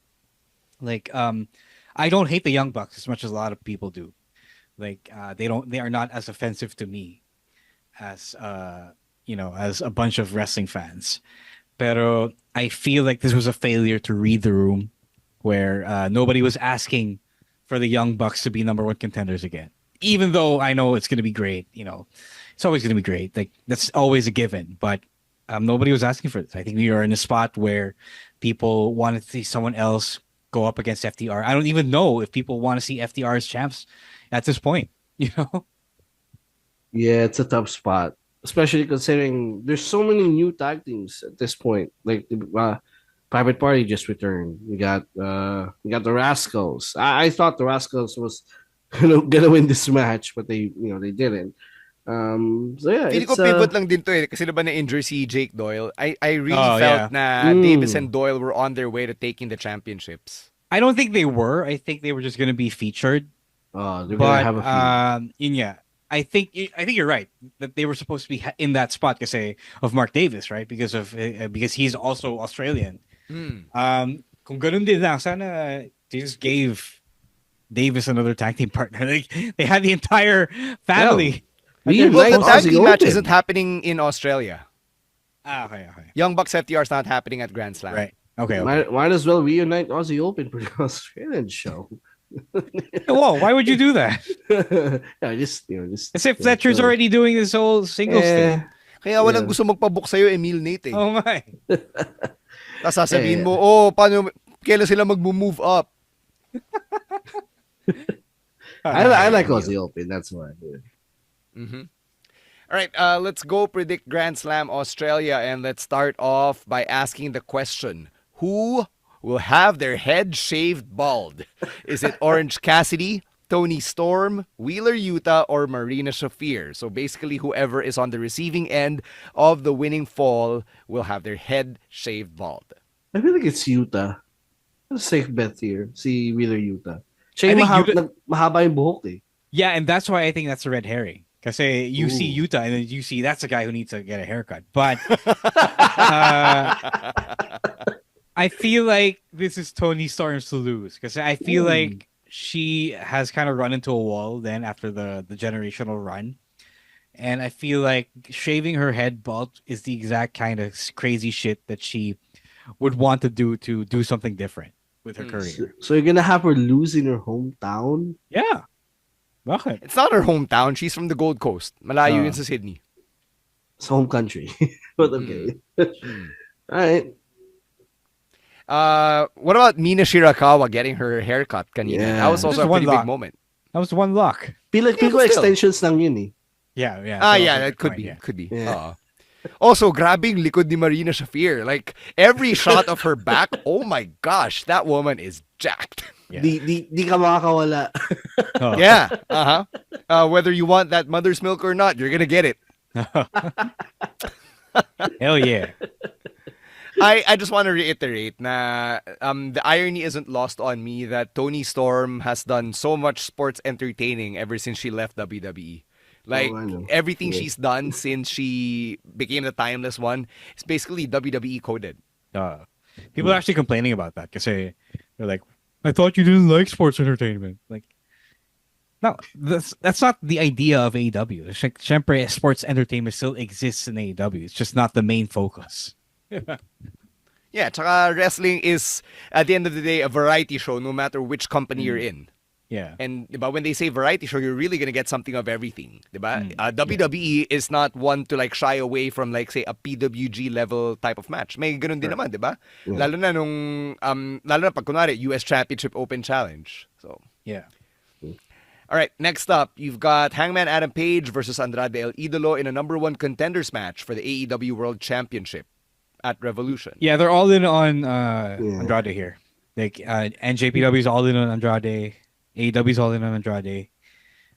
S4: Like, I don't hate the Young Bucks as much as a lot of people do. Like, they are not as offensive to me as as a bunch of wrestling fans. Pero I feel like this was a failure to read the room, where nobody was asking for the Young Bucks to be number one contenders again. Even though I know it's gonna be great, it's always gonna be great. Like, that's always a given. But nobody was asking for this. I think we are in a spot where people wanted to see someone else go up against FTR. I don't even know if people want to see FTR as champs at this point.
S2: Yeah, it's a tough spot, especially considering there's so many new tag teams at this point. Like Private Party just returned. We got the Rascals. I thought the Rascals was gonna win this match, but they didn't. So yeah,
S1: Feeling ko
S2: it's
S1: pivot lang din to kasi diba na-injure si Jake Doyle. I really
S4: Oh,
S1: felt
S4: yeah.
S1: na Davis and Doyle were on their way to taking the championships.
S4: I don't think they were. I think they were just going to be featured.
S2: they're gonna
S4: But
S2: have a few.
S4: yeah, I think you're right that they were supposed to be in that spot kasi of Mark Davis, right? Because he's also Australian. Kung ganun din lang, sana they just gave Davis another tag team partner. Like, they had the entire family.
S2: We
S1: Well, the
S2: invite
S1: tag
S2: Aussie
S1: team match
S2: Open.
S1: isn't happening in Australia.
S4: Okay.
S1: Young Bucks FTR is not happening at Grand Slam.
S4: Right. Okay.
S2: Might as well reunite Aussie Open for the Australian show.
S4: Whoa, why would you do that?
S2: Yeah, just
S4: As if Fletcher's already doing this whole singles thing.
S1: Kaya walang
S2: Yeah.
S1: gusto magpabook sa'yo, Emil Nate.
S4: Oh my.
S1: Tapos sasabihin mo, paano, kailan sila mag-move up?
S2: I like Aussie Open. That's why.
S1: All right, let's go predict Grand Slam Australia, and let's start off by asking the question: who will have their head shaved bald? Is it Orange Cassidy, Tony Storm, Wheeler Yuta, or Marina Shafir? So basically, whoever is on the receiving end of the winning fall will have their head shaved bald.
S2: I feel like it's Utah. A safe bet here. Si Wheeler Utah. Siya
S4: I
S2: yung
S4: think
S2: mahaba yung buhok eh.
S4: Yeah, and that's why I think that's a red herring. Because you see Utah, and then you see that's a guy who needs to get a haircut. But I feel like this is Tony Storm's to lose. Because I feel like she has kind of run into a wall then after the generational run. And I feel like shaving her head bald is the exact kind of crazy shit that she would want to do something different with her career.
S2: So you're gonna have her lose in her hometown?
S4: Yeah. Bakit?
S1: It's not her hometown. She's from the Gold Coast. Malayo yun sa Sydney.
S2: It's home country. But okay. All right.
S1: What about Mina Shirakawa getting her haircut kanina?
S2: Yeah.
S1: That was also
S4: Just
S1: a
S4: one
S1: pretty big
S4: lock.
S1: moment.
S4: That was one luck.
S2: Feel
S1: but still.
S2: extensions lang yun eh.
S4: Yeah.
S1: Yeah, that could be.
S4: Yeah.
S1: Could be.
S2: Yeah.
S1: Also, grabbing likod ni Marina Shafir. Like, every shot of her back, oh my gosh, that woman is jacked.
S4: Yeah.
S2: Di ka makakawala.
S4: Oh.
S1: Yeah. Whether you want that mother's milk or not, you're gonna get it.
S4: Hell yeah.
S1: I just want to reiterate na the irony isn't lost on me that Tony Storm has done so much sports entertaining ever since she left WWE. Like,
S2: I know.
S1: everything
S2: Yeah.
S1: she's done since she became the Timeless One is basically WWE coded.
S4: People are actually complaining about that because they're like, I thought you didn't like sports entertainment. Like, no, that's not the idea of AEW. Syempre, sports entertainment still exists in AEW. It's just not the main focus.
S1: Yeah, tsaka wrestling is, at the end of the day, a variety show no matter which company you're in.
S4: Yeah.
S1: And diba, when they say variety show, you're really gonna get something of everything. Diba? WWE is not one to like shy away from like say a PWG level type of match. May ganun din naman, diba?
S2: Yeah.
S1: Lalo na pag kunwari US Championship Open Challenge. So
S4: Yeah.
S1: All right, next up, you've got Hangman Adam Page versus Andrade El Idolo in a number one contenders match for the AEW World Championship at Revolution.
S4: Yeah, they're all in on
S2: Yeah.
S4: Andrade here. Like NJPW is all in on Andrade. AEW is all in on Andrade.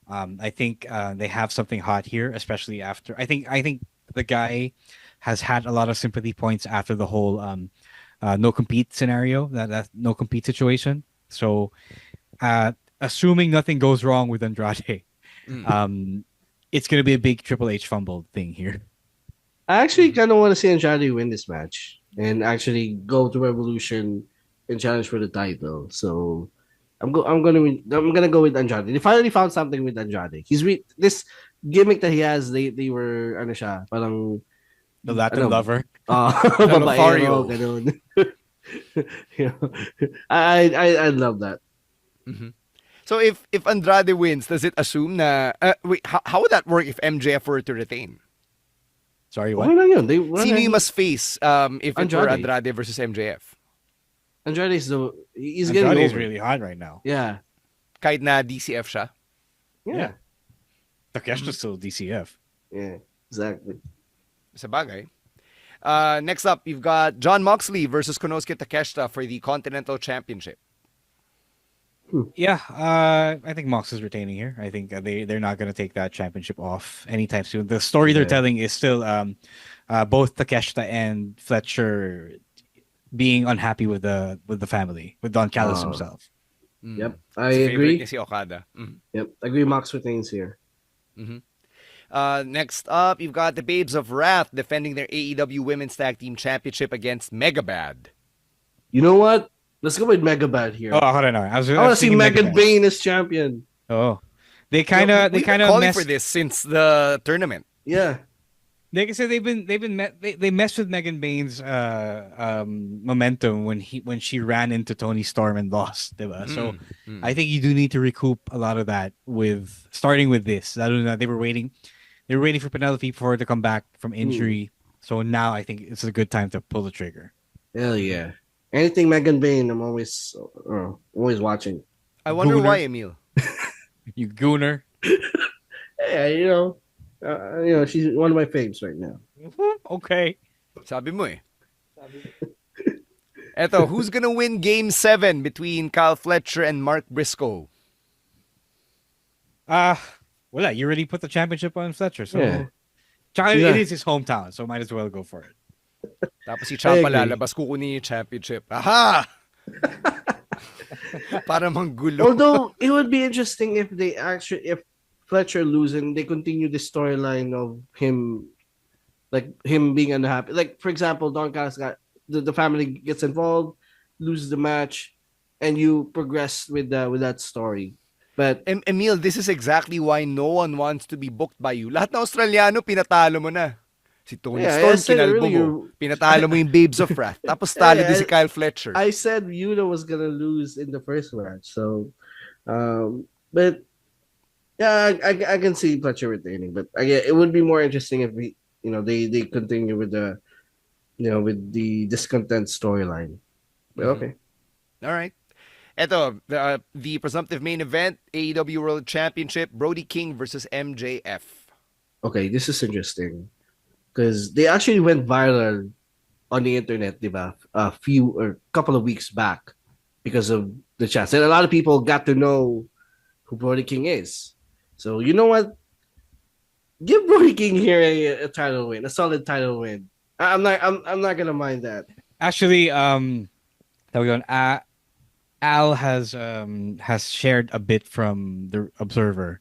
S4: I think they have something hot here, especially after. I think the guy has had a lot of sympathy points after the whole no compete scenario, that no compete situation. So, assuming nothing goes wrong with Andrade, it's gonna be a big Triple H fumble thing here.
S2: I actually kind of want to see Andrade win this match and actually go to Revolution and challenge for the title. So I'm gonna go with Andrade. They finally found something with Andrade. This gimmick that he has. They were ano siya, parang
S4: The Latin
S2: ano,
S4: lover.
S2: babaero, ganun. You know, I love that.
S1: So if Andrade wins, does it assume na wait, how would that work if MJF were to retain?
S4: Sorry,
S2: Why
S4: what?
S2: not yun?
S1: Sino yung mas face if it were Andrade versus MJF?
S2: Andrade's he's getting
S4: Andrade is
S2: over.
S4: really hot right now.
S2: Yeah.
S1: Kahit na DCF siya.
S2: Yeah.
S4: Takeshita's still DCF.
S2: Yeah. Exactly.
S1: Sa bagay. Next up, you've got John Moxley versus Konosuke Takeshita for the Continental Championship.
S4: Yeah, I think Mox is retaining here. I think they're not going to take that championship off anytime soon. The story they're telling is still both Takeshita and Fletcher being unhappy with the family, with Don Callis himself.
S2: Yep. I
S1: His favorite
S2: agree.
S1: niya si Okada.
S2: Yep. Agree Max retains here.
S1: Next up, you've got the Babes of Wrath defending their AEW Women's Tag Team Championship against Megabad.
S2: You know what? Let's go with Megabad here.
S4: Oh, hold on. I
S2: want to see Megan Bain as champion.
S4: Oh, they kind of
S1: We've been calling
S4: messed
S1: for this since the tournament.
S2: Yeah.
S4: Like I said, they messed with Megan Bain's momentum when she ran into Tony Storm and lost. Diba? So I think you do need to recoup a lot of that with starting with this. I don't know. They were waiting for Penelope for her to come back from injury. So now I think it's a good time to pull the trigger.
S2: Hell yeah. Anything Megan Bain, I'm always watching.
S1: I wonder
S4: Gooner.
S1: why, Emil.
S4: You gooner.
S2: Hey, you know, she's one of my faves right now.
S4: Okay.
S1: Sabi mo eh. Eto, who's gonna win Game 7 between Kyle Fletcher and Mark Briscoe?
S4: Well, you already put the championship on Fletcher, so
S2: Yeah.
S4: It is his hometown, so might as well go for it.
S1: Tapos si Ciampa
S2: I agree.
S1: lalabas, kukunin yung championship. Aha! Para manggulo.
S2: Although it would be interesting if if Fletcher loses and they continue the storyline of him being unhappy. Like for example, Don Callis got the family gets involved, loses the match, and you progress with that story. But
S1: Emil, this is exactly why no one wants to be booked by you. Lahat ng Australiano, pinatalo mo na. Si Tony
S2: Yeah,
S1: Storm,
S2: I said
S1: kinalbo mo.
S2: earlier-
S1: Pinatalo mo yung Babes of Wrath. Tapos talo
S2: Yeah,
S1: din si Kyle Fletcher.
S2: I said Yuta was gonna lose in the first match, so but yeah, I can see Fletcher retaining, but again, it would be more interesting if they continue with with the discontent storyline. But okay.
S1: All right. Eto, the presumptive main event, AEW World Championship, Brody King versus MJF.
S2: Okay, this is interesting because they actually went viral on the internet, diba? A couple of weeks back because of the chats, and a lot of people got to know who Brody King is. So you know what? Give Brody King here a title win, a solid title win. I'm not gonna mind that.
S4: Actually, that we on. Al has shared a bit from the Observer,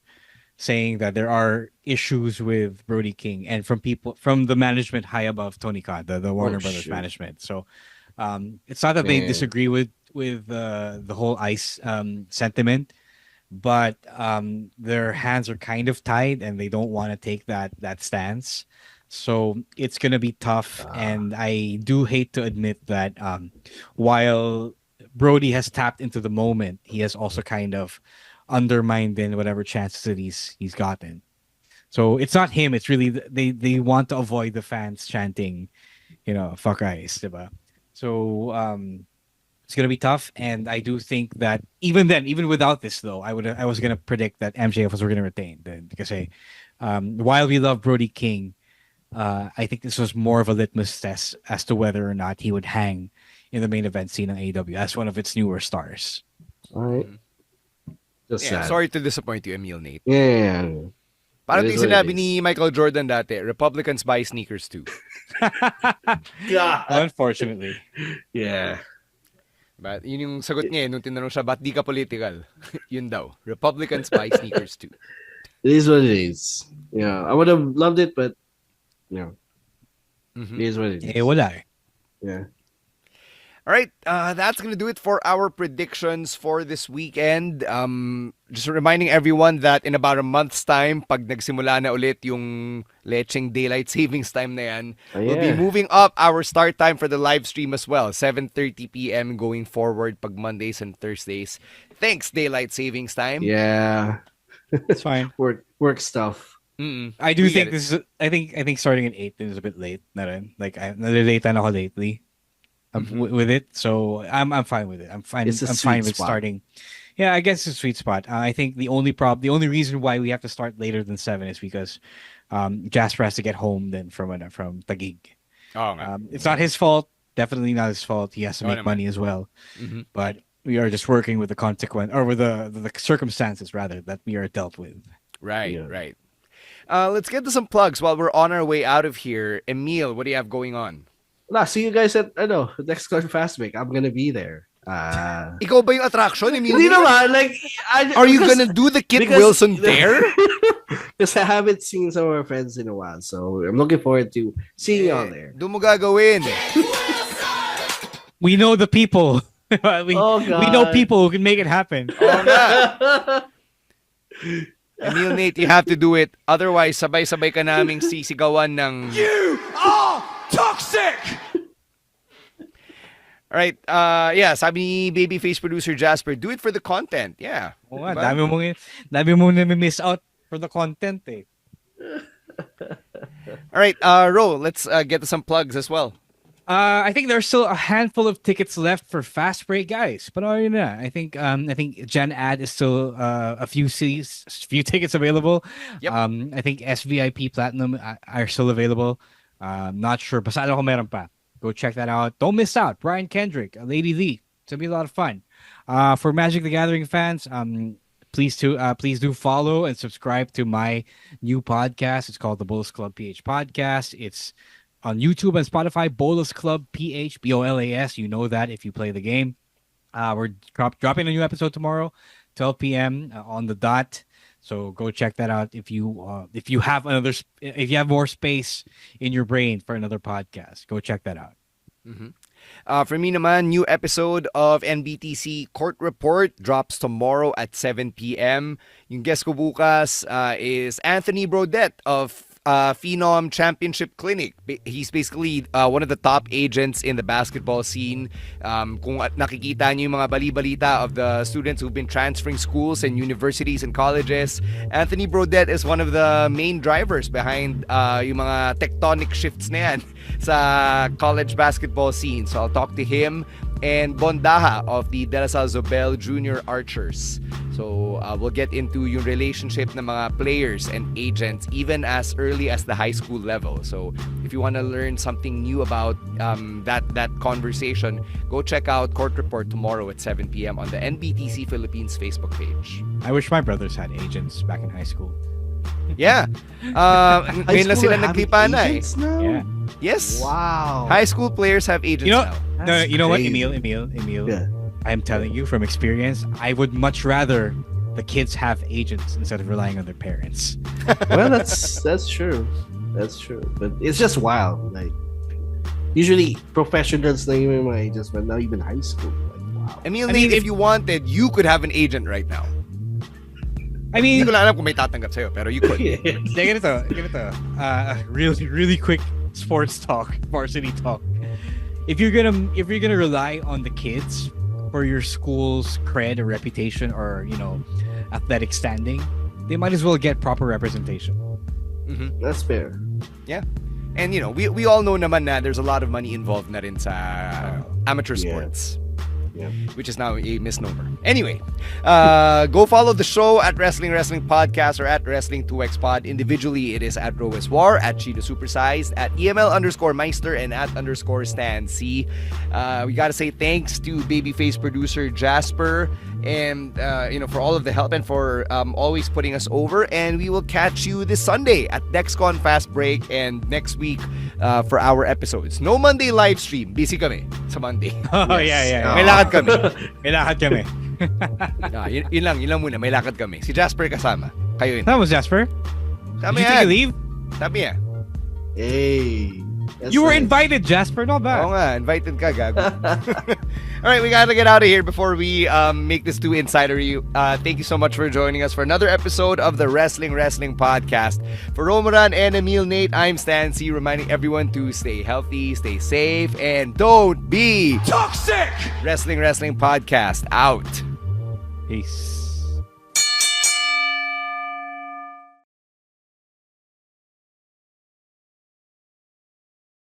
S4: saying that there are issues with Brody King and from the management high above Tony Khan, the Warner Brothers
S2: shoot.
S4: management. So, it's not that they
S2: Man.
S4: disagree with the whole ICE sentiment, but their hands are kind of tied and they don't want to take that stance. So it's gonna be tough, and I do hate to admit that while Brody has tapped into the moment, he has also kind of undermined in whatever chances that he's gotten. So it's not him. It's really they want to avoid the fans chanting, "Fuck ICE," diba? So It's gonna be tough, and I do think that even then, even without this though, I was gonna predict that MJF was gonna retain. Because while we love Brody King, I think this was more of a litmus test as to whether or not he would hang in the main event scene on AEW as one of its newer stars.
S2: All right. Just
S1: Yeah,
S2: sad.
S1: sorry to disappoint you, Emil Nate.
S2: Yeah.
S1: Parang
S2: It
S1: yung
S2: is what it
S1: sinabi
S2: is.
S1: ni Michael Jordan dati, Republicans buy sneakers too.
S2: God.
S4: Unfortunately.
S2: Yeah.
S1: But yun yung sagot niya nung tinanong siya, ba't di ka political? Yun daw, Republicans buy sneakers too.
S2: It is what it is. Yeah. I would have loved it, but it is what it is.
S4: Wala eh.
S2: Yeah.
S1: All right, that's going to do it for our predictions for this weekend. Just reminding everyone that in about a month's time, pag nagsimula na ulit yung lecheng daylight savings time na yan, we'll be moving up our start time for the live stream as well. 7:30 p.m. going forward pag Mondays and Thursdays. Thanks, daylight savings time.
S2: Yeah.
S4: It's fine.
S2: Work stuff.
S4: I do
S1: We
S4: think
S1: get it.
S4: this is. I think starting at 8 is a bit late. Na rin. Like nalilate na ako lately with it, so I'm fine with it. I'm fine.
S2: It's a
S4: I'm fine
S2: sweet
S4: with
S2: spot.
S4: starting. Yeah, I guess it's a sweet spot. I think the only reason why we have to start later than 7 is because Jasper has to get home then from Taguig.
S1: Oh, nga.
S4: It's not his fault. Definitely not his fault. He has to
S1: Oh,
S4: make
S1: naman.
S4: money as well. But we are just working with the consequence, or with the circumstances rather, that we are dealt with.
S1: Right,
S2: Yeah.
S1: right. Let's get to some plugs while we're on our way out of here. Emil, what do you have going on?
S2: See you guys at next Club Fast Week. I'm gonna be there.
S1: Ikaw ba yung attraction, Emil?
S2: Hindi naman, like,
S1: Are you gonna do the Kit Wilson dare?
S2: Because I haven't seen some of our friends in a while, so I'm looking forward to seeing you all there.
S1: Doon mo gagawin.
S4: We know the people. we know
S2: God.
S4: people who can make it happen.
S1: Oo nga. Emil Nate, you have to do it. Otherwise, sabay-sabay ka naming sisigawan ng...
S3: You are toxic!
S1: Alright, sabi ni babyface producer Jasper, do it for the content. Yeah.
S4: Oo nga,
S1: Diba?
S4: dami mong nami-miss out for the content eh.
S1: Alright, Ro, let's get to some plugs as well.
S4: I think there's still a handful of tickets left for Fast Break, guys. But yun na. I think Gen Ad is still a few tickets available.
S1: Yep.
S4: I think SVIP Platinum are still available. Not sure. Basta alam ko meron pa. Go check that out. Don't miss out. Brian Kendrick, Lady Lee. It's gonna be a lot of fun. For Magic the Gathering fans, please do follow and subscribe to my new podcast. It's called the Bolus Club PH Podcast. It's on YouTube and Spotify. Bolus Club PH, BOLAS. You know that if you play the game. We're dropping a new episode tomorrow, 12 p.m. On the dot. So go check that out if you have more space in your brain for another podcast. Go check that out.
S1: For me naman, new episode of NBTC Court Report drops tomorrow at 7 p.m. Yung guest ko bukas is Anthony Brodette of Phenom Championship Clinic. He's basically one of the top agents in the basketball scene. Kung nakikita niyo yung mga bali-balita of the students who've been transferring schools and universities and colleges, Anthony Brodette is one of the main drivers behind yung mga tectonic shifts na yan sa college basketball scene. So I'll talk to him and Bondaha of the De La Salle Zobel Junior Archers. So we'll get into yung relationship ng mga players and agents even as early as the high school level. So if you want to learn something new about that conversation, go check out Court Report tomorrow at 7 p.m. on the NBTC Philippines Facebook page.
S4: I wish my brothers had agents back in high school.
S1: Yeah. Ngayon lang sila naglipa na eh.
S4: Yeah.
S1: Yes.
S2: Wow.
S1: High school players have agents
S4: You know,
S1: now.
S4: no, you know what,
S2: crazy.
S4: Emil?
S2: Yeah.
S4: I'm telling you from experience, I would much rather the kids have agents instead of relying on their parents.
S2: Well, that's true. That's true. But it's just wild. Like, usually professionals na yung mga agents, but not even high school. Like, wow.
S1: Emil,
S4: I mean,
S1: if you wanted, you could have an agent right now.
S4: I
S1: Hindi
S4: mean,
S1: ko lang alam kung may tatanggap sa'yo, pero you could.
S4: ganito. Really quick sports talk, varsity talk. If you're gonna rely on the kids for your school's cred or reputation or athletic standing, they might as well get proper representation.
S2: That's fair.
S1: Yeah. And we all know naman na there's a lot of money involved na rin sa amateur
S2: Yeah.
S1: sports. which is now a misnomer. Anyway, go follow the show at Wrestling Podcast or at Wrestling2XPod. Individually, it is at Roes War, at Cheetah Supersized, at EML_Meister, and at _Stan C. We gotta say thanks to Babyface producer Jasper, and for all of the help and for always putting us over. And we will catch you this Sunday at DexCon Fast Break and next week for our episodes. No Monday live stream. Busy kami sa Monday.
S4: Oh, yeah.
S1: May lakad kami.
S4: May lakad kami.
S1: Yun lang muna. May lakad kami. Si Jasper kasama. Kayo yun.
S4: That was Jasper.
S1: Sabi
S4: Did you take a leave?
S1: Sabi niya.
S2: Hey.
S4: You were invited, Jasper. Not bad.
S1: Oo nga, invited ka, gago. Alright, we gotta get out of here before we make this too insidery. Thank you so much for joining us for another episode of the Wrestling Podcast. For Romaran and Emil Nate, I'm Stan C, reminding everyone to stay healthy, stay safe, and don't be
S3: Toxic!
S1: Wrestling Podcast out.
S4: Peace.